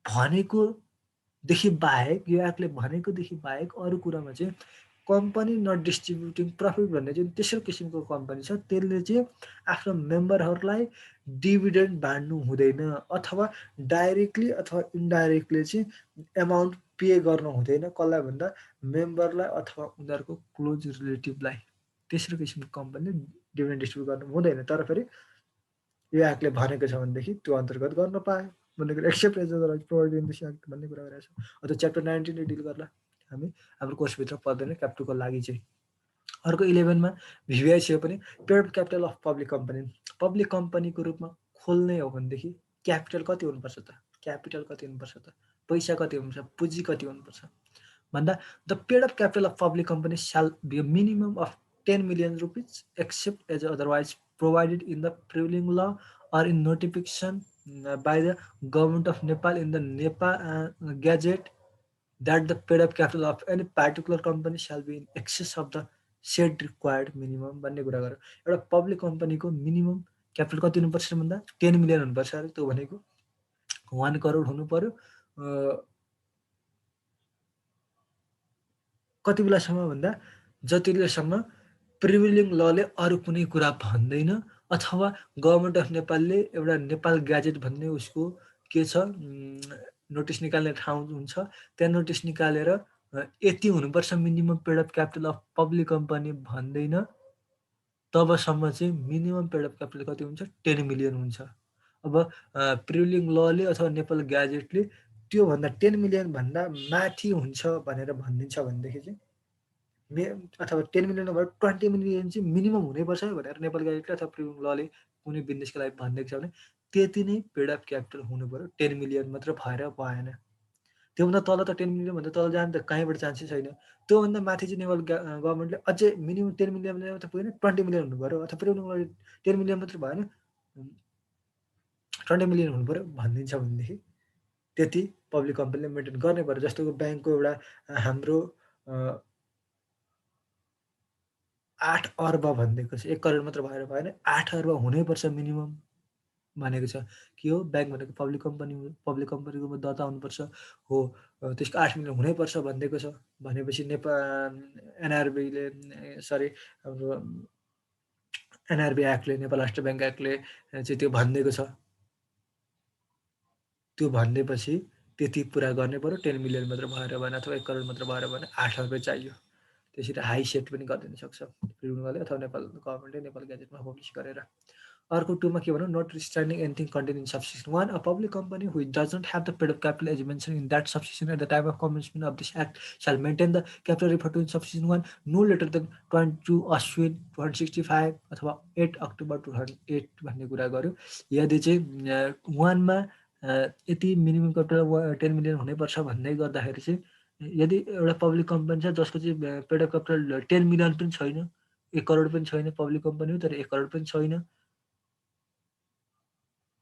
[SPEAKER 1] भनेकोदेखि बाहेक, यो एक्टले भनेकोदेखि बाहेक अरू कुरामा चाहिँ कम्पनी नट डिस्ट्रिब्युटिङ प्रफिट भन्ने चाहिँ तेस्रो किसिमको कम्पनी छ, त्यसले चाहिँ आफ्नो मेम्बरहरूलाई डिभिडेन्ड बाँड्नु हुँदैन अथवा डाइरेक्टली अथवा इन्डाइरेक्टली चाहिँ एमाउन्ट पे गर्नु हुँदैन। कसलाई भन्दा मेम्बरलाई अथवा उनीहरूको क्लोज रिलेटिभलाई। तेस्रो किसिमको कम्पनीले डिभिडेन्ड डिस्ट्रिब्युट गर्नु हुँदैन। तर फेरि यो एक्टले भनेको छ भनेदेखि त्यो अन्तर्गत गर्न पायो भन्ने कुरा। Except as otherwise provided in this act भन्ने कुरा गरेको छ। अथवा च्याप्टर 19 डिल गर्ला। हामी हाम्रो कोर्सभित्र पर्दैन क्याप 2 को लागि चाहिँ। अर्को 11 मा भिभिआई छ पनि पेड क्यापिटल अफ पब्लिक कम्पनीको रूपमा खोल्ने हो भनेदेखि क्यापिटल कति हुनुपर्छ त? क्यापिटल कति हुनुपर्छ त? पैसा कति हुनुपर्छ? पुँजी कति हुनुपर्छ? भन्दा the paid up capital of public company shall be a minimum of 10 million rupees except as otherwise provided in the prevailing law or in notification by the government of Nepal in the Nepal Gazette that the paid up capital of any particular company shall be in excess of the said required minimum भन्ने कुरा गर्यो। एउटा पब्लिक कम्पनीको मिनिमम क्यापिटल कति हुनुपर्छ भन्दा 10 million हुनुपर्छ अरे, त्यो भनेको 1 करोड हुनु पर्यो। कति बेलासम्म भन्दा जतिलेसम्म प्रिभिलिङ लले अरू कुनै कुरा भन्दैन अथवा गभर्मेन्ट अफ नेपालले एउटा नेपाल ग्याजेट भन्ने उसको के छ नोटिस निकाल्ने ठाउँ हुन्छ, त्यहाँ नोटिस निकालेर यति हुनुपर्छ minimum paid up capital of public company भन्दैन, तबसम्म चाहिँ मिनिमम पेड अफ क्यापिटल कति हुन्छ? 10 million हुन्छ। अब प्रिभिलिङ लले अथवा नेपाल ग्याजेटले त्योभन्दा 10 million भन्दा माथि हुन्छ भनेर भनिदिन्छ भनेदेखि चाहिँ अथवा 10 million नभएर 20 million चाहिँ मिनिमम हुनैपर्छ भनेर नेपाल ग्याजेटले अथवा प्रिभिलिङ लले कुनै बिजनेसको लागि भनिदिएको छ भने त्यति नै पेड अफ क्यापिटल हुनु पर्यो, 10 million मात्र भएर भएन। त्योभन्दा तल त 10 million भन्दा तल जानु त कहीँबाट चान्सै छैन। त्योभन्दा माथि चाहिँ नेपाल गभर्मेन्टले अझै मिनिमम 10 million मात्र पुगेन, 20 million हुनु पर्यो अथवा प्रिभिलिङ 10 million मात्र भएन, 20 million हुनु पर्यो भनिदिन्छ भनेदेखि त्यति पब्लिक कम्पनीले मेन्टेन गर्नै पर्यो। जस्तो ब्याङ्कको एउटा हाम्रो 8 अर्ब भनिदिएको छ, 1 करोड मात्र भएर भएन, 8 अर्ब हुनैपर्छ मिनिमम भनेको छ। के हो? ब्याङ्क भनेको पब्लिक कम्पनीको दर्ता हुनुपर्छ हो, त्यसको 8 million हुनैपर्छ भनिदिएको छ। भनेपछि नेपाल एनआरबीले हाम्रो एनआरबी एक्टले, नेपाल राष्ट्र ब्याङ्क एक्टले चाहिँ त्यो भनिदिएको छ। त्यो भनिदिएपछि त्यति पुरा गर्नै पर्यो, 10 million मात्र भएर भएन अथवा 1 करोड मात्र भएर भएन, 8 अर्बै चाहियो। त्यसरी हाई सेट पनि गरिदिन सक्छ प्रिभिलिङले अथवा नेपाल गभर्मेन्टले नेपाल ग्याजेटमा पब्लिस गरेर। अर्को 2 मा के भनौँ? Not standing anything contain in subsection 1 a public company which does not have the paid up capital as mention in that subsection at the time of commencement of this act shall maintain the capital referred to in subsection 1 no later than 22 Ashwin 265 अथवा 8 अक्टोबर 2008 भन्ने कुरा गर्यो। यदि चाहिँ 1 मा यति मिनिमम क्यापिटल 10 million हुनैपर्छ भन्दै गर्दाखेरि चाहिँ यदि एउटा पब्लिक कम्पनी छ जसको चाहिँ पेड अफ क्यापिटल 10 million पनि छैन, 1 करोड पनि छैन, पब्लिक कम्पनी हो तर 1 करोड पनि छैन,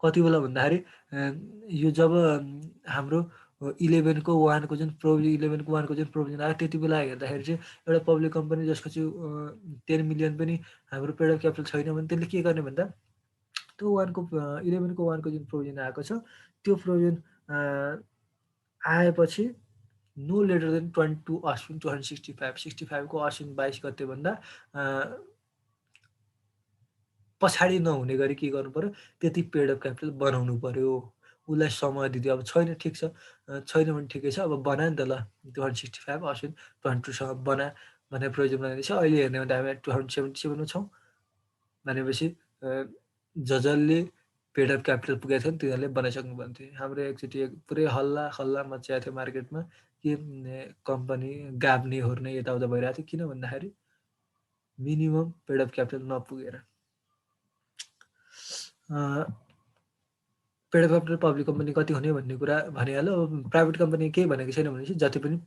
[SPEAKER 1] कति बेला भन्दाखेरि यो जब हाम्रो 11 को 1 को जुन प्रोभिजन 11 को 1 को जुन प्रोभिजन आयो त्यति बेला हेर्दाखेरि चाहिँ एउटा पब्लिक कम्पनी जसको चाहिँ 10 million पनि हाम्रो पेड अफ क्यापिटल छैन भने त्यसले के गर्ने भन्दा त्यो 11 को 1 को जुन प्रोभिजन आएको छ त्यो प्रोभिजन आएपछि नो लेटर देन 22 अश्विन 265 को अश्विन 22 गते भन्दा पछाडि नहुने गरी के गर्नु पर्यो? त्यति पेड अफ क्यापिटल बनाउनु पर्यो। उसलाई समय दिदियो। अब छैन ठिक छ, छैन भने ठिकै छ, अब बना नि त ल 265 अश्विन 22 सँग बना भनेर प्रोजेक्ट बनाइदिएछ। अहिले हेर्ने हो भने हामी 277 मा छौँ भनेपछि जसले पेड अफ क्यापिटल पुगेको थियो नि तिनीहरूले बनाइसक्नु पर्ने थियो। हाम्रो एकचोटि पुरै हल्ला मच्चाएको थियो मार्केटमा कि कम्पनी गाब्ने होर्ने यताउता भइरहेको थियो। किन भन्दाखेरि मिनिमम पेड अफ क्यापिटल नपुगेर। Paid up capital public company कति हुने भन्ने कुरा भनिहाल्यो। अब प्राइभेट कम्पनी केही भनेको छैन भनेपछि जति पनि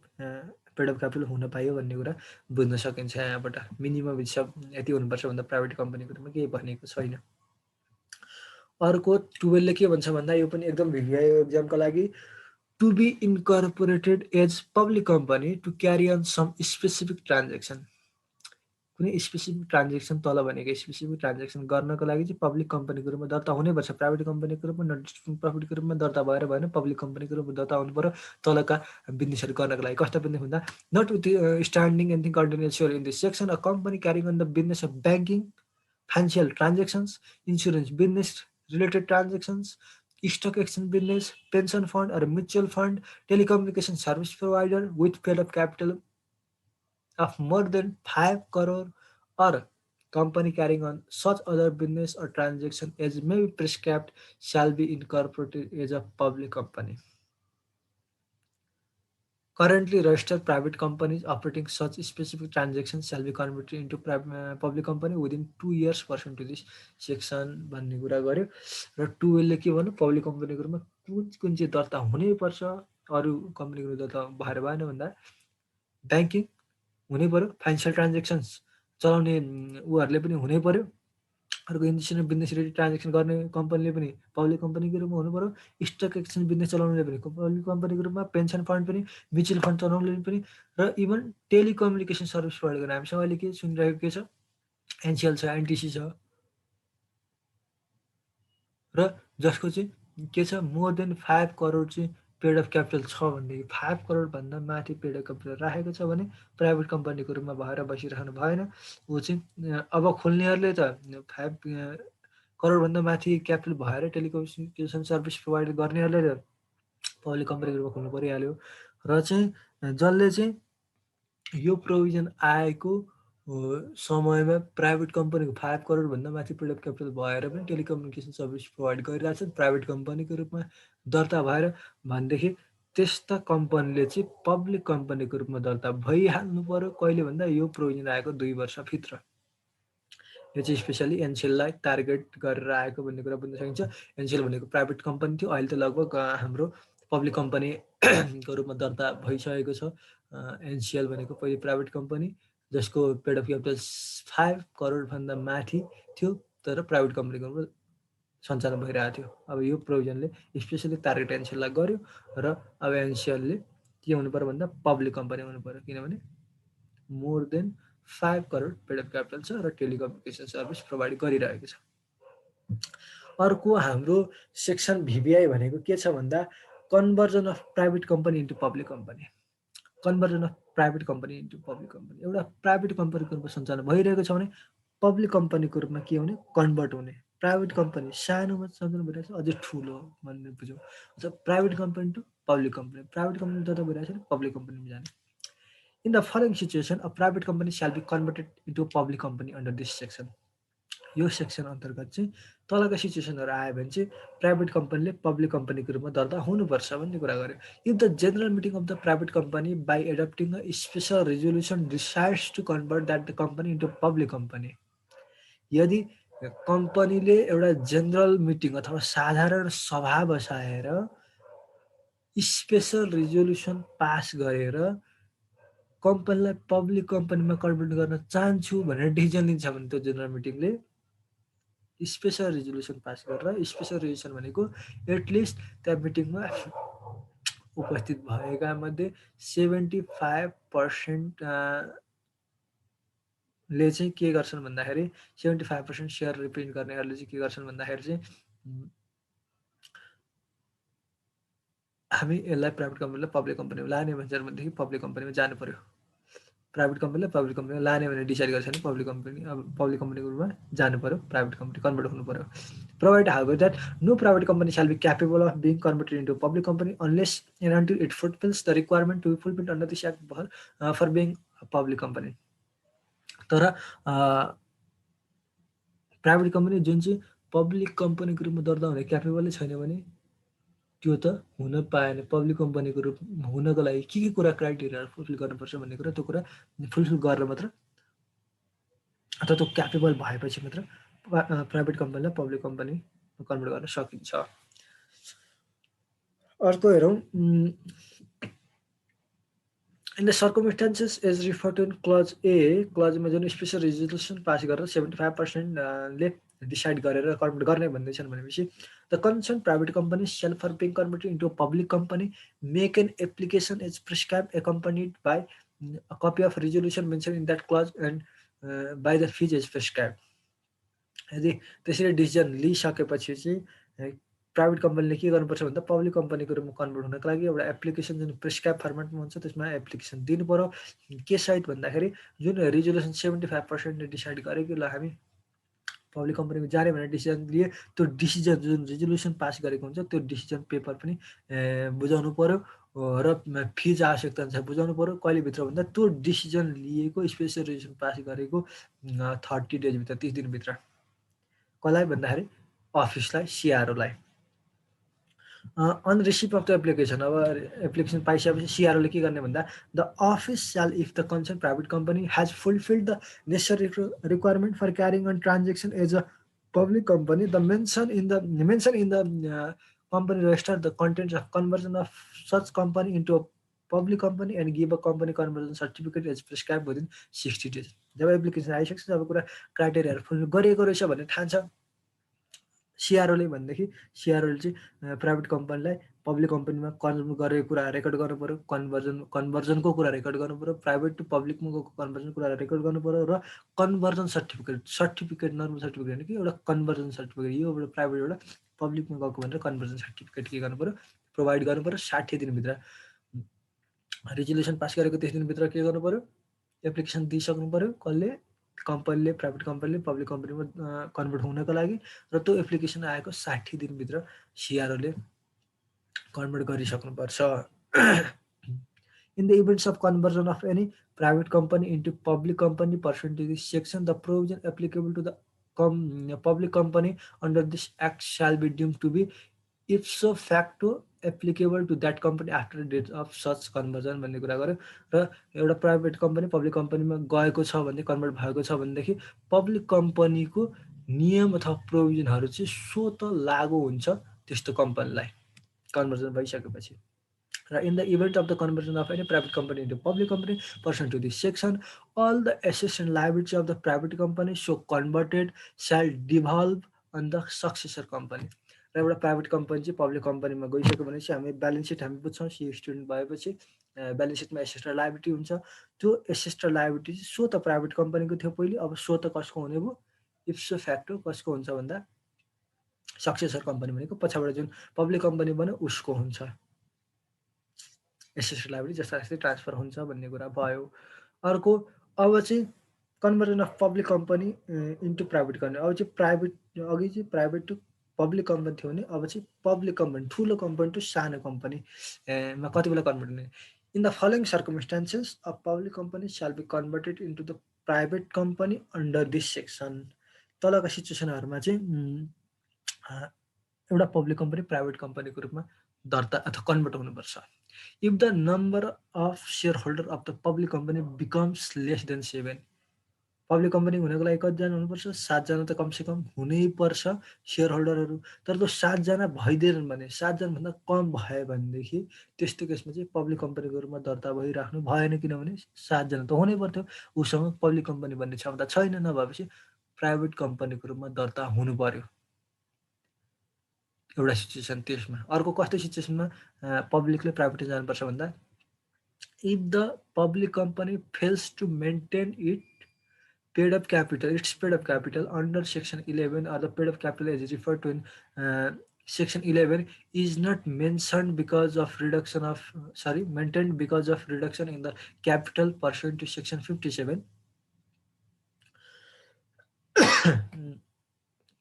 [SPEAKER 1] पेड अफ क्यापिटल हुन पायो भन्ने कुरा बुझ्न सकिन्छ यहाँबाट। मिनिमम हिसाब यति हुनुपर्छ भन्दा प्राइभेट कम्पनीको रूपमा केही भनेको छैन। अर्को 12 ले के भन्छ भन्दा यो पनि एकदम भिभिआई एक्जामको लागि to be incorporated as public company to carry on some specific transaction. कुनै स्पेसिफिक ट्रान्जेक्सन तल भनेको स्पेसिफिक ट्रान्जेक्सन गर्नको लागि चाहिँ पब्लिक कम्पनीको रूपमा दर्ता हुनैपर्छ। प्राइभेट कम्पनीको रूपमा नट प्रफिटको रूपमा दर्ता भएर भएन, पब्लिक कम्पनीको रूपमा दर्ता हुनु पर्यो तलका बिजनेसहरू गर्नको लागि। कस्ता बिजनेस भन्दा notwithstanding anything content in this section a company carrying on the business of banking, financial transactions, insurance business related transactions, stock exchange business, pension fund or mutual fund, telecommunication service provider with paid up capital of more than 5 crore or company carrying on such other business or transaction as may be prescribed shall be incorporated as a public company. Currently, registered private companies operating such specific transactions shall be converted into public company within 2 years pursuant to this section भन्ने कुरा गर्यो र 12 ले के भन्यो पब्लिक कम्पनीको रूपमा कुन चाहिँ दर्ता हुनैपर्छ अरू कम्पनीको दर्ता भएर भएन भन्दा ब्याङ्किङ हुनै पर्यो फाइनेन्सियल ट्रान्जेक्सन्स चलाउने उहरूले पनि हुनै पर्यो अर्को इन्डस्ट्री बिजनेस रिलेटेड ट्रान्जेक्सन गर्ने कम्पनीले पनि पब्लिक कम्पनीको रूपमा हुनु पर्यो स्टक एक्सचेन्ज बिजनेस चलाउनेले पनि पब्लिक कम्पनीको रूपमा पेन्सन फन्ड पनि म्युचुअल फन्ड चलाउनेले पनि र इभन टेलिकम्युनिकेसन सर्भिस प्रोभाइड गर्ने हामीसँग अहिले के सुनिरहेको के छ एनसिएल छ एनटिसी छ र जसको चाहिँ के छ मोर देन 5 करोड चाहिँ पेड अफ क्यापिटल छ भनेदेखि 5 करोडभन्दा माथि पेड अफ क्यापिटल राखेको छ भने प्राइभेट कम्पनीको रूपमा भएर बसिरहनु भएन ऊ चाहिँ अब खोल्नेहरूले त 5 करोडभन्दा माथि क्यापिटल भएर टेलिकम्युनिकेसन सर्भिस प्रोभाइड गर्नेहरूले त पब्लिक कम्पनीको रूपमा खोल्नु परिहाल्यो र चाहिँ जसले चाहिँ यो प्रोभिजन आएको समयमा प्राइभेट कम्पनीको 5 करोडभन्दा माथि पेड अफ क्यापिटल भएर पनि टेलिकम्युनिकेसन सर्भिस प्रोभाइड गरिरहेको छ प्राइभेट कम्पनीको रूपमा दर्ता भएर भनेदेखि त्यस्ता कम्पनीले चाहिँ पब्लिक कम्पनीको रूपमा दर्ता भइहाल्नु पर्यो कहिले भन्दा यो प्रोभिजन आएको 2 वर्षभित्र यो चाहिँ स्पेसली एनसिएललाई टार्गेट गरेर आएको भन्ने कुरा बुझ्न सकिन्छ एनसिएल भनेको प्राइभेट कम्पनी थियो अहिले त लगभग हाम्रो पब्लिक कम्पनीको रूपमा दर्ता भइसकेको छ एनसिएल भनेको पहिले प्राइभेट कम्पनी जसको पेड अफ क्यापिटल 5 करोडभन्दा माथि थियो तर प्राइभेट कम्पनीको रूपमा सञ्चालन भइरहेको थियो अब यो प्रोभिजनले स्पेसली टार्गेट एनसिएललाई गर्यो र अब एनसिएलले के हुनु पर्यो भन्दा पब्लिक कम्पनी हुनु पर्यो किनभने more than 5 crore paid up capital छ र टेलिकम्युनिकेसन सर्भिस प्रोभाइड गरिरहेको छ अर्को हाम्रो सेक्सन भिबिआई भनेको के छ भन्दा conversion of private company into public company conversion of private company into public company एउटा प्राइभेट कम्पनीको रूपमा सञ्चालन भइरहेको छ भने पब्लिक कम्पनीको रूपमा के हुने कन्भर्ट हुने प्राइभेट कम्पनी सानोमा सञ्चालन भइरहेको छ अझै ठुलो भन्ने बुझौँ अथवा private company to public company private company दर्ता भइरहेको छ पब्लिक कम्पनीमा जाने In the following situation, a private company shall be converted into a public company under this section. यो सेक्सन अन्तर्गत चाहिँ तलका सिचुएसनहरू आयो भने चाहिँ प्राइभेट कम्पनीले पब्लिक कम्पनीको रूपमा दर्ता हुनुपर्छ भन्ने कुरा गर्यो if the general meeting of the private company by adopting a special resolution decides to convert that the company into public company यदि कम्पनीले एउटा जेनरल मिटिङ अथवा साधारण सभा बसाएर स्पेसल रेजोल्युसन पास गरेर कम्पनीलाई पब्लिक कम्पनीमा कन्भर्ट गर्न चाहन्छु भनेर डिसिजन लिन्छ भने त्यो जेनरल मिटिङले स्पेसल रेजोल्युसन पास गरेर स्पेसल रेजोल्युसन भनेको एटलिस्ट त्यहाँ मिटिङमा उपस्थित भएका मध्ये 75% ले चाहिँ के गर्छन् भन्दाखेरि 75% सेयर रिप्रेजेन्ट गर्नेहरूले चाहिँ के गर्छन् भन्दाखेरि चाहिँ हामी यसलाई प्राइभेट कम्पनीलाई पब्लिक कम्पनीमा लाने भन्छन् भनेदेखि पब्लिक कम्पनीमा जानु पर्यो प्राइभेट कम्पनीलाई पब्लिक कम्पनीमा लाने भनेर डिसाइड गर्छ भने पब्लिक कम्पनीको रूपमा जानु पर्यो प्राइभेट कम्पनी कन्भर्ट हुनु पर्यो provide however that no private company shall be capable of being converted into a public company unless and until it fulfills the requirement to be fulfilled under this act for being a public company तर प्राइभेट कम्पनी जुन चाहिँ पब्लिक कम्पनीको रूपमा दर्ता हुने क्यापेबलै छैन भने त्यो त हुन पाएन पब्लिक कम्पनीको रूप हुनको लागि के कुरा क्राइटेरियाहरू फुलफिल गर्नुपर्छ भन्ने कुरा त्यो कुरा फुलफिल गरेर मात्र अथवा त्यो क्यापेबल भएपछि मात्र प्राइभेट कम्पनीलाई पब्लिक कम्पनीमा कन्भर्ट गर्न सकिन्छ अर्को हेरौँ in the circumstances as refer to in clause A क्लजमा जुन स्पेसल रेजोल्युसन पास गरेर 75%ले डिसाइड गरेर कन्भर्ट गर्ने भन्दैछन् भनेपछि the concern private company shall for being converted into public company make an application as prescribe accompanied by a copy of resolution mention in that clause and by the fees as prescribe यदि त्यसरी डिसिजन लिइसकेपछि चाहिँ प्राइभेट कम्पनीले के गर्नुपर्छ भन्दा पब्लिक कम्पनीको रूपमा कन्भर्ट हुनको लागि एउटा एप्लिकेसन जुन प्रिस्क्राइब फर्मेटमा हुन्छ त्यसमा एप्लिकेसन दिनु पर्यो के सहित भन्दाखेरि जुन रेजोल्युसन 75%ले डिसाइड गरेको ल हामी पब्लिक कम्पनीमा जाने भनेर डिसिजन लिए त्यो डिसिजन जुन रेजोल्युसन पास गरेको हुन्छ त्यो डिसिजन पेपर पनि बुझाउनु पर्यो र फिज आवश्यकता अनुसार बुझाउनु पर्यो कहिलेभित्र भन्दा त्यो डिसिजन लिएको स्पेसल रेजोल्युसन पास गरेको 30 डेजभित्र 30 दिनभित्र कसलाई भन्दाखेरि अफिसलाई सिआरओलाई on receipt of the application, अब एप्लिकेसन पाइसकेपछि सिआरओले के गर्ने भन्दा the office shall if the concern private company has fulfilled the necessary requirement for carrying on transaction as a public company, the mention in the company register the contents of conversion of such company into a public company and give a company conversion certificate as prescribed within 60 days. Job application आइसक्छ, जब कुरा क्राइटेरियाहरू फुल गरिएको रहेछ भन्ने थाहा छ सिआरओले भनेदेखि सिआरओले चाहिँ प्राइभेट कम्पनीलाई पब्लिक कम्पनीमा कन्भर्ट गरेको कुरा रेकर्ड गर्नु पऱ्यो, कन्भर्जनको कुरा रेकर्ड गर्नु पऱ्यो, प्राइभेट टु पब्लिकमा गएको कन्भर्जनको कुरा रेकर्ड गर्नु पऱ्यो र कन्भर्जन सर्टिफिकेट नर्मल सर्टिफिकेट होइन कि एउटा कन्भर्जन सर्टिफिकेट, यो एउटा प्राइभेटबाट पब्लिकमा गएको भनेर कन्भर्जन सर्टिफिकेट के गर्नु पऱ्यो, प्रोभाइड गर्नु पऱ्यो। 60 दिनभित्र रेजुलेसन पास गरेको 30 दिनभित्र के गर्नु पऱ्यो, एप्लिकेसन दिइसक्नु पऱ्यो कसले, कम्पनीले, प्राइभेट कम्पनीले पब्लिक कम्पनीमा कन्भर्ट हुनको लागि, र त्यो एप्लिकेसन आएको 60 दिनभित्र सिआरओले convert गरिसक्नुपर्छ। In the events of conversion of any private company into public company pursuant to this section, the provision applicable to the public company under this act shall be deemed to be ipso facto applicable to that company after the date of such conversion भन्ने कुरा गर्यो। र एउटा प्राइभेट कम्पनी पब्लिक कम्पनीमा गएको छ भने, कन्भर्ट भएको छ भनेदेखि पब्लिक कम्पनीको नियम अथवा प्रोभिजनहरू चाहिँ स्वत लागू हुन्छ त्यस्तो कम्पनीलाई कन्भर्जन भइसकेपछि। In the event of the conversion of any private company into public company pursuant to this section, all the assets and liabilities of the private company so converted shall devolve on the successor company. र एउटा प्राइभेट कम्पनी चाहिँ पब्लिक कम्पनीमा गइसक्यो भनेपछि हामी ब्यालेन्स सिट हामी बुझ्छौँ, सी स्टुडेन्ट भएपछि ब्यालेन्स सिटमा एसेट र लाइबिलिटी हुन्छ। त्यो एसेट र लाइबिलिटी चाहिँ सो त प्राइभेट कम्पनीको थियो पहिले, अब सो त कसको हुने भयो, इप्सो फ्याक्टो कसको हुन्छ भन्दा सक्सेसर कम्पनी भनेको पछाबाट जुन पब्लिक कम्पनी बन्यो उसको हुन्छ। एसेट लाइबिलिटी जस्ता जस्तै ट्रान्सफर हुन्छ भन्ने कुरा भयो। अर्को अब चाहिँ conversion of public company into private company, अब चाहिँ प्राइभेट, अघि चाहिँ प्राइभेट टु पब्लिक कम्पनी थियो भने अब चाहिँ पब्लिक कम्पनी, ठुलो कम्पनी टु सानो कम्पनीमा कति बेला कन्भर्ट हुने। In the following circumstances a public company shall be converted into the private company under this section. तलका सिचुएसनहरूमा चाहिँ एउटा पब्लिक कम्पनी प्राइभेट कम्पनीको रूपमा दर्ता अथवा कन्भर्ट हुनुपर्छ। If the number of shareholder of the public company becomes less than 7, public company हुनको लागि कतिजना हुनुपर्छ, 7 जना त कमसेकम हुनै पर्छ सेयर होल्डरहरू। तर त्यो 7 जना भइदिएनन् भने, 7 जना भन्दा कम भयो भनेदेखि त्यस्तो केसमा चाहिँ पब्लिक कम्पनीको रूपमा दर्ता भइराख्नु भएन, किनभने 7 जना त हुनै पर्थ्यो, उसँग पब्लिक कम्पनी भन्ने क्षमता छैन, नभएपछि प्राइभेट कम्पनीको रूपमा दर्ता हुनु पर्यो एउटा सिचुएसन त्यसमा। अर्को कस्तो सिचुएसनमा पब्लिकले प्राइभेटमा जानुपर्छ भन्दा, if the public company fails to maintain its paid up capital under section 11, or the paid up capital as referred to in section 11 is not mentioned because of reduction of maintained because of reduction in the capital pursuant to section 57,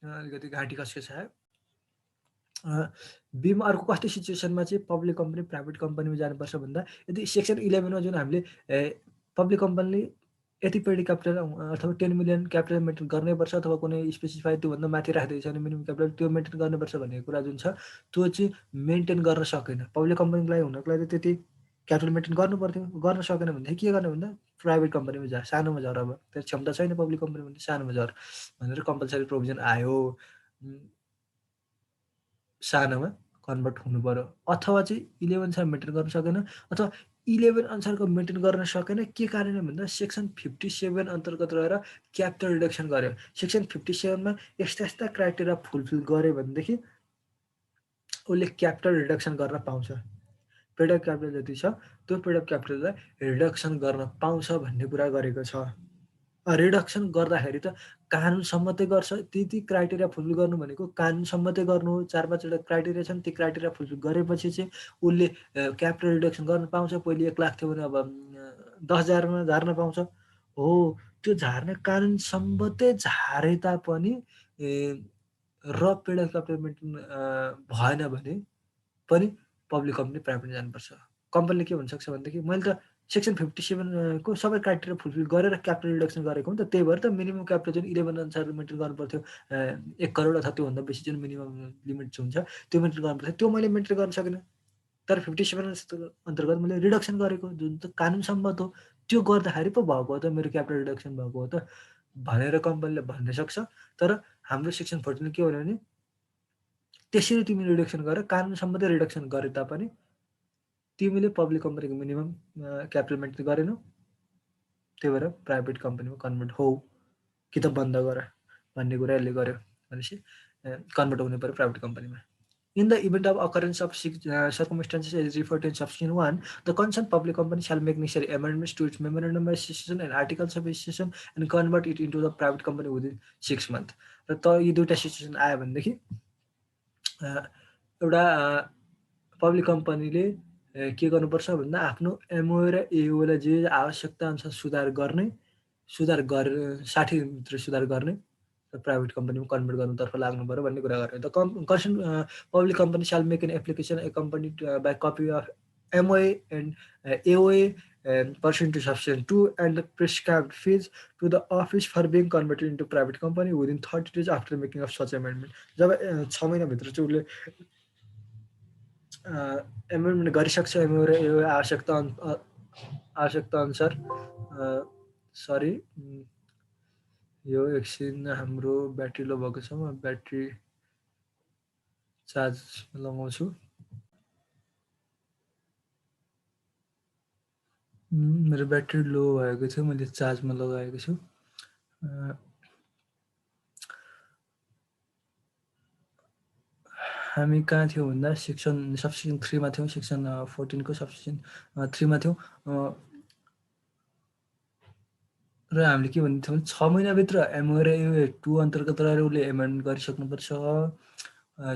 [SPEAKER 1] अलिकति घाँटी खस्के छ। बीमा अर्को कस्तो सिचुएसनमा चाहिँ पब्लिक कम्पनी प्राइभेट कम्पनीमा जानुपर्छ भन्दा, यदि सेक्सन 11मा जुन हामीले पब्लिक कम्पनीले यति पेडी क्यापिटल अथवा 10 मिलियन क्यापिटल मेन्टेन गर्नैपर्छ अथवा कुनै स्पेसिफाई त्योभन्दा माथि राख्दैछ भने मिनिमम क्यापिटल त्यो मेन्टेन गर्नुपर्छ भन्ने कुरा जुन छ त्यो चाहिँ मेन्टेन गर्न सकेन। पब्लिक कम्पनीको लागि हुनको लागि त्यति क्यापिटल मेन्टेन गर्नु पर्थ्यो, गर्न सकेन भनेदेखि के गर्ने भन्दा प्राइभेट कम्पनीमा जा, सानोमा झर, अब त्यो क्षमता छैन पब्लिक कम्पनी भने सानोमा झर भनेर कम्पलसरी प्रोभिजन आयो, सानोमा कन्भर्ट हुनु पर्यो। अथवा चाहिँ 11 मेन्टेन गर्न सकेन, अथवा 11 अनुसारको मेन्टेन गर्न सकेन, के कारणले भन्दा सेक्सन 57 अन्तर्गत रहेर क्यापिटल रिडक्सन गर्यो। सेक्सन 57मा यस्ता यस्ता क्राइटेरिया फुलफिल गर्यो भनेदेखि उसले क्यापिटल रिडक्सन गर्न पाउँछ। पेड अफ क्यापिटल जति छ त्यो पेड अफ क्यापिटललाई रिडक्सन गर्न पाउँछ भन्ने कुरा गरेको छ। रिडक्सन गर्दाखेरि त कानुन सम्मतै गर्छ, ती क्राइटेरिया फुलफिल गर्नु भनेको कानुन सम्मतै गर्नु हो। 4-5वटा क्राइटेरिया छन्, ती क्राइटेरिया फुलफिल गरेपछि चाहिँ उसले क्यापिटल रिडक्सन गर्न पाउँछ। पहिले 1 लाख थियो भने अब 10,000मा झार्न पाउँछ। हो, त्यो झार्ने कानुन सम्मतै झारे तापनि र पेड अफ क्यापिटल मेन्टेन भएन भने पनि पब्लिक कम्पनी प्राइभेटमा जानुपर्छ। कम्पनीले के भन्न सक्छ भनेदेखि मैले त सेक्सन 57 को सबै क्राइटेरिया फुलफिल गरेर क्यापिटल रिडक्सन गरेको हो नि त। त्यही भएर त मिनिमम क्यापिटल जुन 11 अनुसार मेन्टेन गर्नुपर्थ्यो, 1 करोड अथवा त्योभन्दा बेसी जुन मिनिमम लिमिट हुन्छ त्यो मेन्टेन गर्नुपर्थ्यो, त्यो मैले मेन्टेन गर्न सकिनँ। तर 57 अन्तर्गत मैले रिडक्सन गरेको जुन त कानुन सम्मत हो, त्यो गर्दाखेरि पो भएको हो त मेरो क्यापिटल रिडक्सन भएको हो त भनेर कम्पनीले भन्न सक्छ। तर हाम्रो सेक्सन 14 के भन्यो भने त्यसरी तिमी रिडक्सन गर, कानुन सम्मतै रिडक्सन गरे तापनि तिमीले पब्लिक कम्पनीको मिनिमम क्यापिटल मेन्टेन गरेनौ, त्यही भएर प्राइभेट कम्पनीमा कन्भर्ट हो कि त बन्द गर भन्ने कुरा यसले गर्यो। भनेपछि कन्भर्ट हुनु पऱ्यो प्राइभेट कम्पनीमा। In the event of occurrence of circumstances as referred to in subsection 1, the concerned public company shall make necessary amendments to its memorandum of association and articles of association and convert it into the private company within 6 months. र त यी दुईवटा सिचुएसन आयो भनेदेखि एउटा पब्लिक कम्पनीले के गर्नुपर्छ भन्दा आफ्नो एमओ र एओलाई जे आवश्यकता अनुसार सुधार गरेर 60 भित्र सुधार गर्ने र प्राइभेट कम्पनीमा कन्भर्ट गर्नुतर्फ लाग्नु पऱ्यो भन्ने कुरा गर्ने। The concern public company shall make an application accompanied by copy of MOA and AOA pursuant to subsection 2 and the prescribed fees to the office for being converted into private company within 30 days after making of such amendment. जब 6 महिनाभित्र चाहिँ उसले एमेन्डमेन्ट गरिसक्छ एमओ र एओ आवश्यकता अनुसार। सरी, यो एकछिन हाम्रो ब्याट्री लो भएको छ, म ब्याट्री चार्ज लगाउँछु। मेरो ब्याट्री लो भएको थियो, मैले चार्जमा लगाएको छु। हामी कहाँ थियौँ भन्दा सबसेक्सन 3 मा थियौँ, सेक्सन 14 को सबसेक्सन 3 मा थियौँ। र हामीले के भन्ने थियौँ, 6 महिनाभित्र एमओ र एओ 2 अन्तर्गत रहेर उसले एमेन्ड गरिसक्नुपर्छ।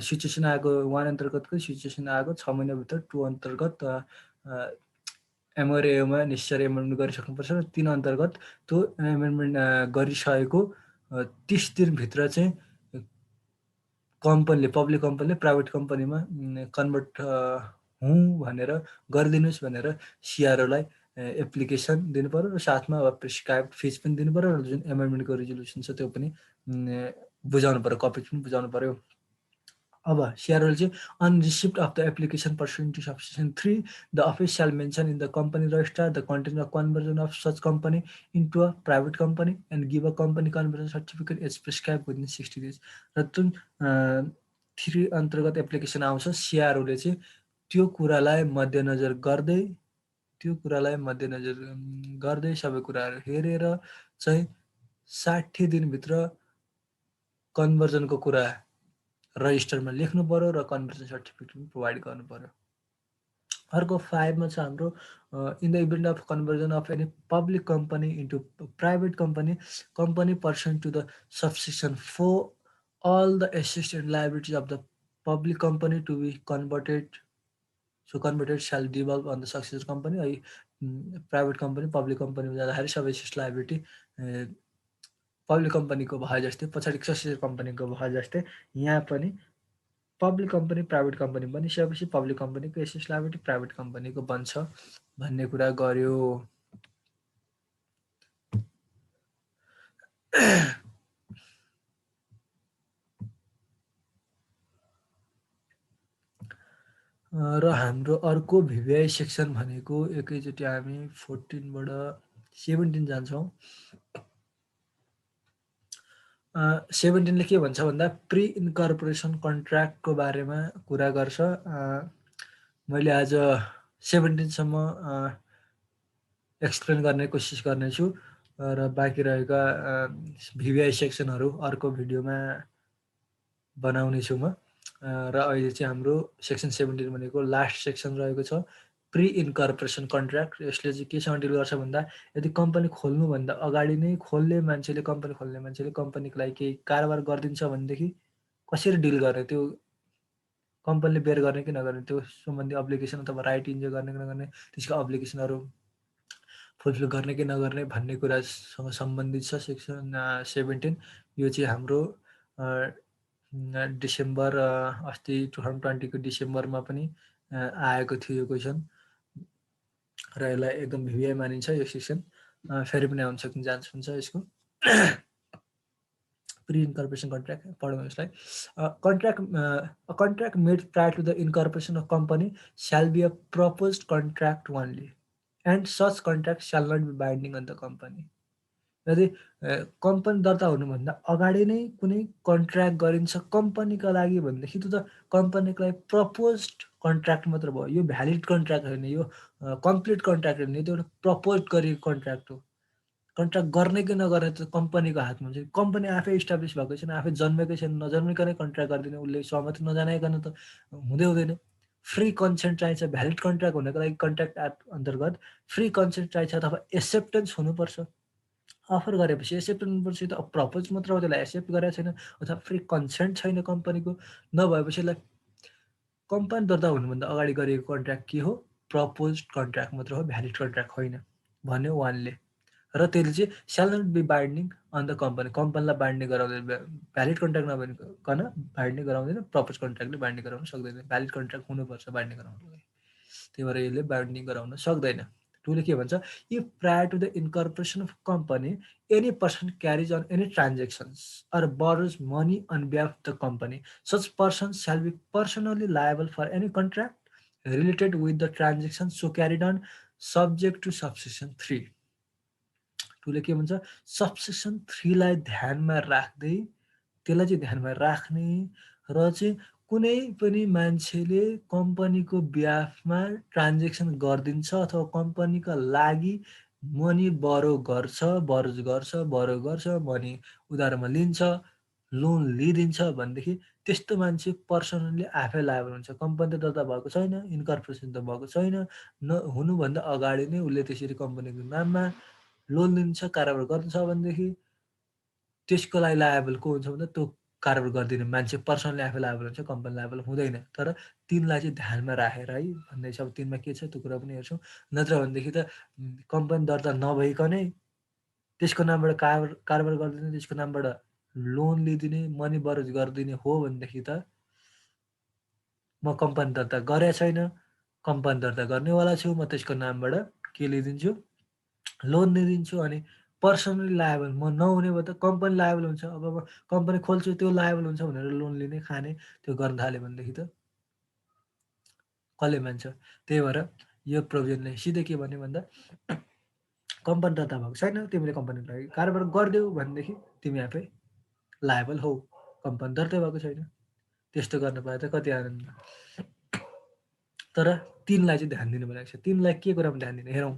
[SPEAKER 1] सिचुएसन आएको 1 अन्तर्गतको सिचुएसन आएको 6 महिनाभित्र 2 अन्तर्गत एमओ र एओमा नेसेसरी एमेन्डमेन्ट गरिसक्नुपर्छ र 3 अन्तर्गत त्यो एमेन्डमेन्ट गरिसकेको 30 दिनभित्र चाहिँ कम्पनीले पब्लिक कम्पनीले प्राइभेट कम्पनीमा कन्भर्ट हुँ भनेर गरिदिनुहोस् भनेर सिआरओलाई एप्लिकेसन दिनु पऱ्यो र साथमा अब प्रिस्क्राइब फिज पनि दिनु पऱ्यो र जुन एमेन्डमेन्टको रिजोल्युसन छ त्यो पनि बुझाउनु पऱ्यो, कपी पनि बुझाउनु पऱ्यो। अब सिआरओले चाहिँ on receipt of the application pursuant to subsection 3 the office shall mention in the company register the content of conversion of such company into a private company and give a company conversion certificate as prescribe within 60 days. र जुन 3 अन्तर्गत एप्लिकेसन आउँछ, सिआरओले चाहिँ त्यो कुरालाई मध्यनजर गर्दै सबै कुराहरू हेरेर चाहिँ 60 दिनभित्र कन्भर्जनको कुरा रजिस्टरमा लेख्नु पऱ्यो र कन्भर्जन सर्टिफिकेट पनि प्रोभाइड गर्नु पऱ्यो। अर्को 5 मा छ हाम्रो in the event of conversion of any public company into private company person to the subsection 4 all the assets and liabilities of the public company to be converted shall devolve on the successor company। है प्राइभेट कम्पनी पब्लिक कम्पनीमा जाँदाखेरि सबै एसेट लाइबिलिटी पब्लिक कम्पनीको भए जस्तै पछाडि सक्सेसर कम्पनीको भए जस्तै यहाँ पनि पब्लिक कम्पनी प्राइभेट कम्पनी बनिसकेपछि पब्लिक कम्पनीको एसेट लाइबिलिटी प्राइभेट कम्पनीको बन्छ भन्ने कुरा गर्यो। र हाम्रो अर्को भिभिआई सेक्सन भनेको एकैचोटि हामी 14 बाट 17 जान्छौँ। 17 ले के भन्छ भन्दा प्री इन्कर्पोरेसन कन्ट्र्याक्टको बारेमा कुरा गर्छ। मैले आज 17 सम्म एक्सप्लेन गर्ने कोसिस गर्नेछु र बाँकी रहेका भिभिआई सेक्सनहरू अर्को भिडियोमा बनाउनेछु म। र अहिले चाहिँ हाम्रो सेक्सन 17 भनेको लास्ट सेक्सन रहेको छ, प्री इन्कर्पोरेसन कन्ट्र्याक्ट। यसले चाहिँ केसँग डिल गर्छ भन्दा यदि कम्पनी खोल्नुभन्दा अगाडि नै कम्पनी खोल्ने मान्छेले कम्पनीको लागि केही कारोबार गरिदिन्छ भनेदेखि कसरी डिल गर्ने, त्यो कम्पनीले बेयर गर्ने कि नगर्ने, त्यो सम्बन्धी अब्लिगेसन अथवा राइट इन्जोय गर्ने कि नगर्ने, त्यसको अब्लिगेसनहरू फुलफिल गर्ने कि नगर्ने भन्ने कुरासँग सम्बन्धित छ सेक्सन 17। यो चाहिँ हाम्रो डिसेम्बर अस्ति 2020 को डिसेम्बरमा पनि आएको थियो यो क्वेसन। र यसलाई एकदम भिभिआई मानिन्छ यो सेक्सन। फेरि पनि आउन सक्ने चान्स हुन्छ यसको। प्री इन्कर्पोरेसन कन्ट्र्याक्ट पढौँ यसलाई। Contract made prior to the incorporation of company shall be a proposed contract only and such contract shall not be binding on the company. यदि कम्पनी दर्ता हुनुभन्दा अगाडि नै कुनै कन्ट्र्याक्ट गरिन्छ कम्पनीका लागि भनेदेखि त्यो त कम्पनीको लागि प्रपोज्ड कन्ट्र्याक्ट मात्र भयो। यो भ्यालिड कन्ट्र्याक्ट होइन, यो कम्प्लिट कन्ट्र्याक्ट होइन, त्यो एउटा प्रपोज गरिएको कन्ट्र्याक्ट हो। कन्ट्र्याक्ट गर्ने कि नगर्ने त कम्पनीको हातमा हुन्छ। कम्पनी आफै इस्टाब्लिस भएको छैन, आफै जन्मेकै छैन, नजन्मिकनै कन्ट्र्याक्ट गरिदिने, उसले सहमति नजनाइकन त हुँदै हुँदैन। फ्री कन्सेन्ट चाहिन्छ। भ्यालिड कन्ट्र्याक्ट हुनको लागि कन्ट्र्याक्ट एक्ट अन्तर्गत फ्री कन्सेन्ट चाहिन्छ अथवा एक्सेप्टेन्स हुनुपर्छ। अफर गरेपछि एक्सेप्ट हुनुपर्छ। त प्रपोज मात्र हो, त्यसलाई एक्सेप्ट गरेको छैन अथवा फ्री कन्सेन्ट छैन कम्पनीको, नभएपछि यसलाई कम्पनी दर्ता हुनुभन्दा अगाडि गरिएको कन्ट्र्याक्ट के हो? प्रपोज कन्ट्र्याक्ट मात्र हो, भ्यालिड कन्ट्र्याक्ट होइन भन्यो उहाँले। र त्यसले चाहिँ shall not be binding on the company, कम्पनीलाई बाइन्डिङ गराउँदैन। भ्यालिड कन्ट्र्याक्ट नभइकन बाइन्डिङ गराउँदैन, प्रपोज कन्ट्र्याक्टले बाइन्डिङ गराउन सक्दैन। भ्यालिड कन्ट्र्याक्ट हुनुपर्छ बाइन्डिङ गराउनको लागि, त्यही भएर यसले बाइन्डिङ गराउन सक्दैन। टुले के भन्छ? If prior to the incorporation of company any person carries on any transactions or borrows money on behalf of the company, such person shall be personally liable for any contract related with the transaction so carried on subject to subsection 3। टुले के भन्छ? सबसेक्सन 3 लाई ध्यानमा राख्दै, त्यसलाई चाहिँ ध्यानमा राख्ने र चाहिँ कुनै पनि मान्छेले कम्पनीको बिहाफमा ट्रान्जेक्सन गरिदिन्छ अथवा कम्पनीका लागि मनी बरो गर्छ, मनी उधारमा लिन्छ, लोन लिइदिन्छ भनेदेखि त्यस्तो मान्छे पर्सनली आफै लायबल हुन्छ। कम्पनी त दर्ता भएको छैन, इन्कर्पोरेसन त भएको छैन, हुनुभन्दा अगाडि नै उसले त्यसरी कम्पनीको नाममा लोन लिन्छ, कारोबार गर्छ भनेदेखि त्यसको लागि लायबल को हुन्छ भन्दा त्यो कारोबार गरिदिने मान्छे पर्सनली आफै लायबल हुन्छ, कम्पनी लायबल हुँदैन। तर 3 लाई चाहिँ ध्यानमा राखेर है भन्दै छ। अब 3 मा के छ त्यो कुरा पनि हेर्छौँ। नत्र भनेदेखि त कम्पनी दर्ता नभइकनै त्यसको नामबाट कारोबार गरिदिने, त्यसको नामबाट लोन लिइदिने, मनी बरोज गरिदिने हो भनेदेखि त म कम्पनी दर्ता गरेको छैन, कम्पनी दर्ता गर्नेवाला छु, म त्यसको नामबाट के लिइदिन्छु? लोन लिइदिन्छु। अनि पर्सनली लायबल म नहुने भयो त कम्पनी लायबल हुन्छ। अब म कम्पनी खोल्छु त्यो लायबल हुन्छ भनेर लोन लिने, खाने त्यो गर्न थाल्यो भनेदेखि त कसले मान्छ? त्यही भएर यो प्रोभिजनले सिधै के भन्यो भन्दा कम्पनी दर्ता भएको छैन, तिमीले कम्पनीको लागि कारोबार गरिदेऊ भनेदेखि तिमी आफै लायबल हौ, कम्पनी दर्तै भएको छैन। त्यस्तो गर्न पाए त कति आनन्द। तर 3 लाई चाहिँ ध्यान दिनु भनेको छ। 3 लाई के कुरामा ध्यान दिने हेरौँ।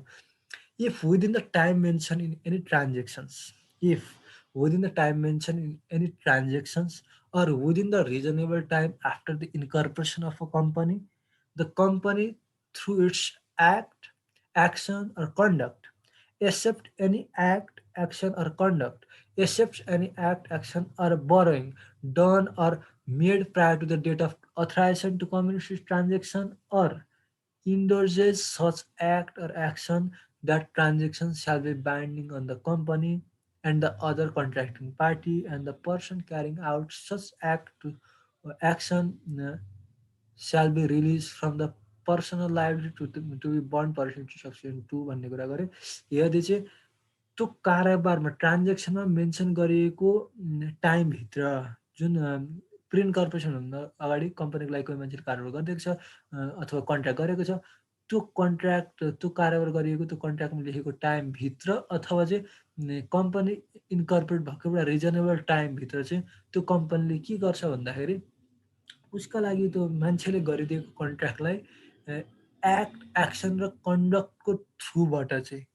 [SPEAKER 1] If within the time mentioned in any transactions, if within the time mentioned in any transactions or within the reasonable time after the incorporation of a company, the company through its act, action or conduct, except any act, action or conduct, except any act, action or borrowing done or made prior to the date of authorization to commence this transaction or endorses such act or action, that transaction shall be binding on the company and the other contracting party, and the person carrying out such act to action shall be released from the personal liability to be bound pursuant to section 2 भन्ने कुरा गरे। यदि चाहिँ त्यो कारोबारमा ट्रान्जेक्सनमा मेन्सन गरिएको टाइमभित्र जुन प्री इन्कर्पोरेसन हुनुभन्दा अगाडि कम्पनीको लागि कोही मान्छेले कारोबार गरिदिएको छ अथवा कन्ट्र्याक्ट गरेको छ, त्यो कन्ट्र्याक्ट त्यो कारोबार गरिएको त्यो कन्ट्र्याक्टमा लेखेको टाइमभित्र अथवा चाहिँ कम्पनी इन्कर्पोरेट भएको एउटा रिजनेबल टाइमभित्र चाहिँ त्यो कम्पनीले के गर्छ भन्दाखेरि उसका लागि त्यो मान्छेले गरिदिएको कन्ट्र्याक्टलाई एक्ट, एक्सन र कन्डक्टको थ्रुबाट चाहिँ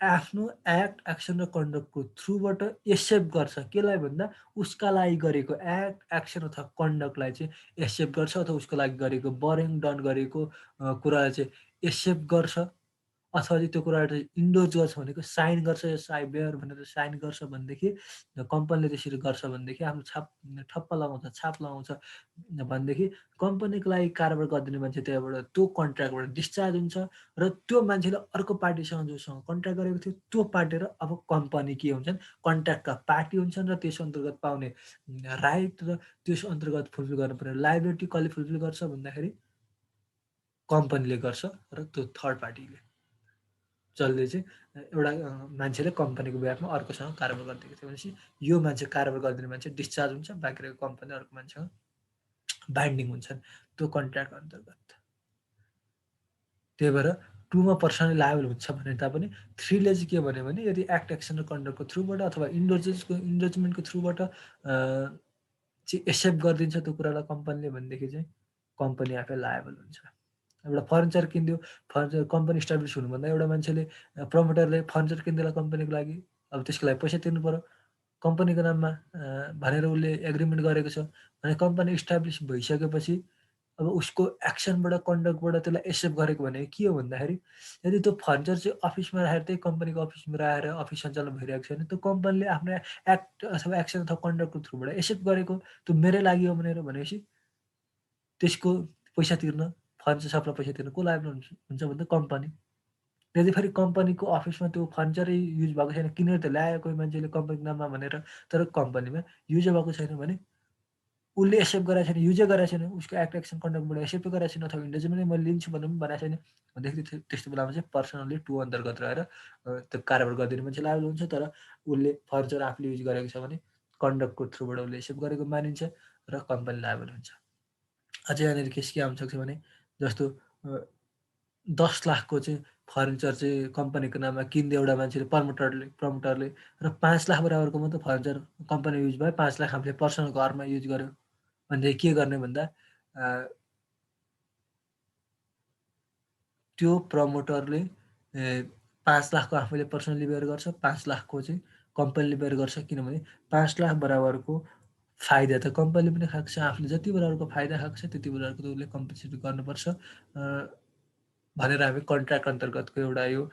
[SPEAKER 1] आफ्नो एक्ट, एक्सन र कन्डक्टको थ्रुबाट एक्सेप्ट गर्छ। केलाई भन्दा उसका लागि गरेको एक्ट, एक्सन अथवा कन्डक्टलाई चाहिँ एक्सेप्ट गर्छ अथवा उसको लागि गरेको बरिङ डन गरेको कुरालाई चाहिँ एक्सेप्ट गर्छ अथवा चाहिँ त्यो कुरालाई इन्डोर्स गर्छ भनेको साइन गर्छ, यस आई बेयर भनेर साइन गर्छ भनेदेखि कम्पनीले त्यसरी गर्छ भनेदेखि आफ्नो ठप्प लगाउँछ, छाप लगाउँछ भनेदेखि कम्पनीको लागि कारोबार गरिदिने मान्छे त्यहाँबाट त्यो कन्ट्र्याक्टबाट डिस्चार्ज हुन्छ र त्यो मान्छेले अर्को पार्टीसँग जोसँग कन्ट्र्याक्ट गरेको थियो त्यो पार्टी र अब कम्पनी के हुन्छन्? कन्ट्र्याक्टका पार्टी हुन्छन् र त्यस अन्तर्गत पाउने राइट र त्यस अन्तर्गत फुलफिल गर्नुपर्ने लायबिलिटी कसले फुलफिल गर्छ भन्दाखेरि कम्पनीले गर्छ र त्यो थर्ड पार्टीले जसले चाहिँ एउटा मान्छेले कम्पनीको बेलामा अर्कोसँग कारोबार गरिदिएको थियो भनेपछि यो मान्छे कारोबार गरिदिने मान्छे डिस्चार्ज हुन्छ, बाँकी रहेको कम्पनी अर्को मान्छेसँग बाइन्डिङ हुन्छन् त्यो कन्ट्र्याक्ट अन्तर्गत। त्यही भएर 2 मा पर्सनली लायबल हुन्छ भने तापनि 3 ले चाहिँ के भन्यो भने यदि एक्ट, एक्सन र कन्डक्टको थ्रुबाट अथवा इन्डोर्समेन्टको थ्रुबाट चाहिँ एक्सेप्ट गरिदिन्छ त्यो कुरालाई कम्पनीले भनेदेखि चाहिँ कम्पनी आफै लायबल हुन्छ। एउटा फर्निचर किनिदियो, फर्निचर कम्पनी इस्टाब्लिस हुनुभन्दा एउटा मान्छेले प्रमोटरले फर्निचर किनिदिएला कम्पनीको लागि, अब त्यसको लागि पैसा तिर्नु पऱ्यो। कम्पनीको नाममा भनेर उसले एग्रिमेन्ट गरेको छ भने कम्पनी इस्टाब्लिस भइसकेपछि अब उसको एक्सनबाट, कन्डक्टबाट त्यसलाई एक्सेप्ट गरेको भनेको के हो भन्दाखेरि यदि त्यो फर्निचर चाहिँ अफिसमा राखेर त्यही कम्पनीको अफिसमा राखेर अफिस सञ्चालन भइरहेको छ भने त्यो कम्पनीले आफ्नो एक्ट अथवा एक्सन अथवा कन्डक्टको थ्रुबाट एक्सेप्ट गरेको त्यो मेरै लागि हो भनेपछि त्यसको पैसा तिर्न, फर्निचर सपलाई पैसा तिर्न को लायबल हुन्छ भन्दा कम्पनी। यदि फेरि कम्पनीको अफिसमा त्यो फर्निचरै युज भएको छैन, किनेर त ल्यायो कोही मान्छेले कम्पनीको नाममा भनेर, तर कम्पनीमा युजै भएको छैन भने उसले एक्सेप्ट गरेको छैन, युजै गरेको छैन, उसको एक्ट, एक्सन, कन्डक्टबाट एक्सेप्टै गरेको छैन अथवा इन्डोर्समेन्टै मैले लिन्छु भनेर पनि भनेको छैन भनेदेखि त्यस्तो बेलामा चाहिँ पर्सनली 2 अन्तर्गत रहेर त्यो कारोबार गरिदिने मान्छे लायबल हुन्छ। तर उसले फर्निचर आफूले युज गरेको छ भने कन्डक्टको थ्रुबाट उसले एक्सेप्ट गरेको मानिन्छ र कम्पनी लायबल हुन्छ। अझै यहाँनिर केस के आउन सक्छ भने जस्तो 10 लाखको चाहिँ फर्निचर चाहिँ कम्पनीको नाममा किनिदियो एउटा मान्छेले, प्रमोटरले र 5 लाख बराबरको मात्रै फर्निचर कम्पनी युज भयो, 5 लाख आफूले पर्सनल घरमा युज गर्यो भनेदेखि के गर्ने भन्दा त्यो प्रमोटरले 5 लाखको आफूले पर्सनली बेयर गर्छ, 5 लाखको चाहिँ कम्पनीले बेयर गर्छ। किनभने 5 लाख बराबरको फाइदा त कम्पनीले पनि खाएको छ, आफूले जति बराबरको फाइदा खाएको छ त्यति बराबरको त उसले कम्पेन्सेट गर्नुपर्छ भनेर हामी कन्ट्र्याक्ट अन्तर्गतको एउटा यो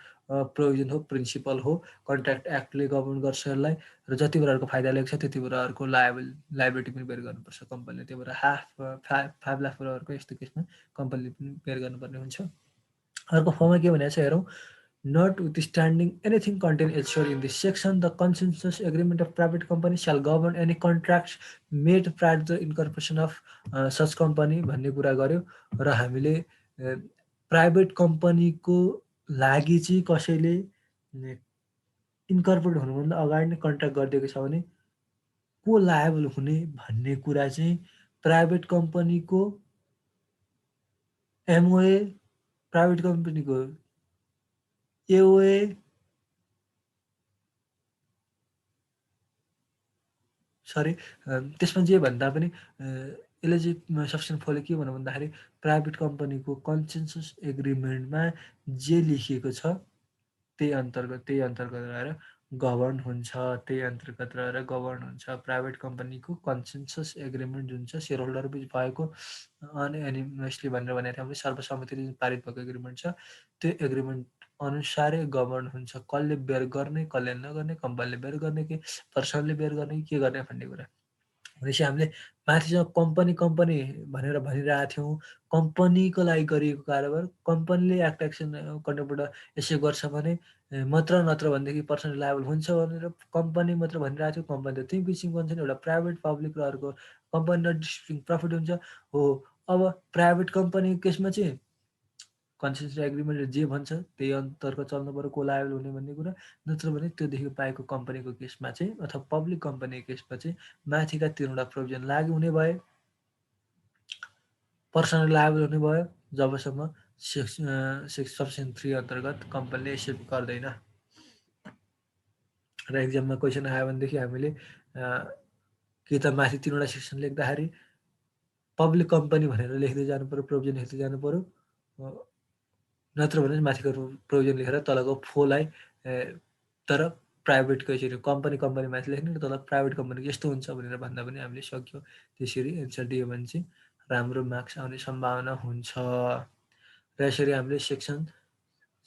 [SPEAKER 1] प्रोभिजन हो, प्रिन्सिपल हो। कन्ट्र्याक्ट एक्टले गभर्न गर्छ यसलाई र जति बराबरको फाइदा लिएको छ त्यति बराबरको लायबिलिटी पनि बेयर गर्नुपर्छ कम्पनीले। त्यही भएर 5 लाख बराबरको यस्तो केसमा कम्पनीले पनि बेयर गर्नुपर्ने हुन्छ। अर्को फर्ममा के भनेको छ हेरौँ। Notwithstanding anything contained elsewhere in this section, the consensus agreement of private company shall govern any contracts made prior to the incorporation of such company भन्ने कुरा गर्यो र हामीले प्राइभेट कम्पनीको लागि चाहिँ कसैले इन्कर्पोरेट हुनुभन्दा अगाडि नै कन्ट्र्याक्ट गरिदिएको छ भने को लायबल हुने भन्ने कुरा चाहिँ प्राइभेट कम्पनीको एमओए, प्राइभेट कम्पनीको एओए, सरी त्यसमा जे भन्दा पनि यसले चाहिँ सेक्सन 4 ले के भन्यो भन्दाखेरि प्राइभेट कम्पनीको कन्सेन्सस एग्रिमेन्टमा जे लेखिएको छ त्यही अन्तर्गत रहेर गभर्न हुन्छ, प्राइभेट कम्पनीको कन्सेन्सस एग्रिमेन्ट जुन छ सेयर बिच भएको अनएनिमसली भनेर भनेको थियो हामीले, सर्वसम्मतिले पारित भएको एग्रिमेन्ट छ त्यो एग्रिमेन्ट अनुसारै गभर्न हुन्छ। कसले बेयर गर्ने, कसले नगर्ने, कम्पनीले बेयर गर्ने कि पर्सनले बेयर गर्ने कि के गर्ने भन्ने कुरा भनेपछि हामीले माथिसँग कम्पनी भनेर भनिरहेका थियौँ। कम्पनीको लागि गरिएको कारोबार कम्पनीले एक्ट, एक्सन, कन्डक्टबाट यसो गर्छ भने मात्र, नत्र भनेदेखि पर्सनली लायबल हुन्छ भनेर कम्पनी मात्र भनिरहेको थियो। कम्पनी त 3 किसिमको हुन्छ नि, एउटा प्राइभेट, पब्लिक र अर्को कम्पनी नट डिस्ट्रिब्युटिङ प्रफिट हुन्छ। हो, अब प्राइभेट कम्पनीको केसमा चाहिँ कन्सेसन एग्रिमेन्टले जे भन्छ त्यही अन्तर्गत चल्नु पऱ्यो को लायबल हुने भन्ने कुरा, नत्र भने त्योदेखि बाहेकको कम्पनीको केसमा चाहिँ अथवा पब्लिक कम्पनीको केसमा चाहिँ माथिका 3वटा प्रोभिजन लागु हुने भए पर्सनल लायबल हुने भयो जबसम्म सेक्सन 3 अन्तर्गत कम्पनीले एक्सेप्ट गर्दैन। र एक्जाममा क्वेसन आयो भनेदेखि हामीले कि त माथि 3वटा सेक्सन लेख्दाखेरि पब्लिक कम्पनी भनेर लेख्दै जानु पऱ्यो, प्रोभिजन लेख्दै जानु पऱ्यो, नत्र भने माथिको प्रोभिजन लेखेर तलको 4 लाई तर प्राइभेटको यसरी कम्पनी माथि लेख्ने र तल प्राइभेट कम्पनीको यस्तो हुन्छ भनेर भन्दा पनि हामीले सक्यो। त्यसरी एन्सर दियो भने चाहिँ राम्रो मार्क्स आउने सम्भावना हुन्छ। र यसरी हामीले सेक्सन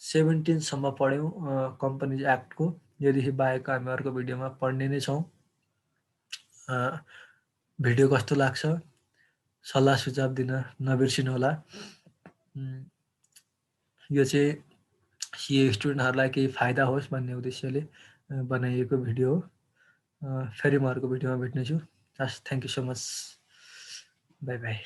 [SPEAKER 1] 17 सम्म पढ्यौँ कम्पनीज एक्टको। योदेखि बाहेक हामी अर्को भिडियोमा पढ्ने नै छौँ। भिडियो कस्तो लाग्छ सल्लाह सुझाव दिन नबिर्सिनु होला। यो चाहिँ सिए स्टुडेन्टहरूलाई केही फाइदा होस् भन्ने उद्देश्यले बनाइएको भिडियो हो। फेरि म अर्को भिडियोमा भेट्नेछु। हस्, thank you so much, by by.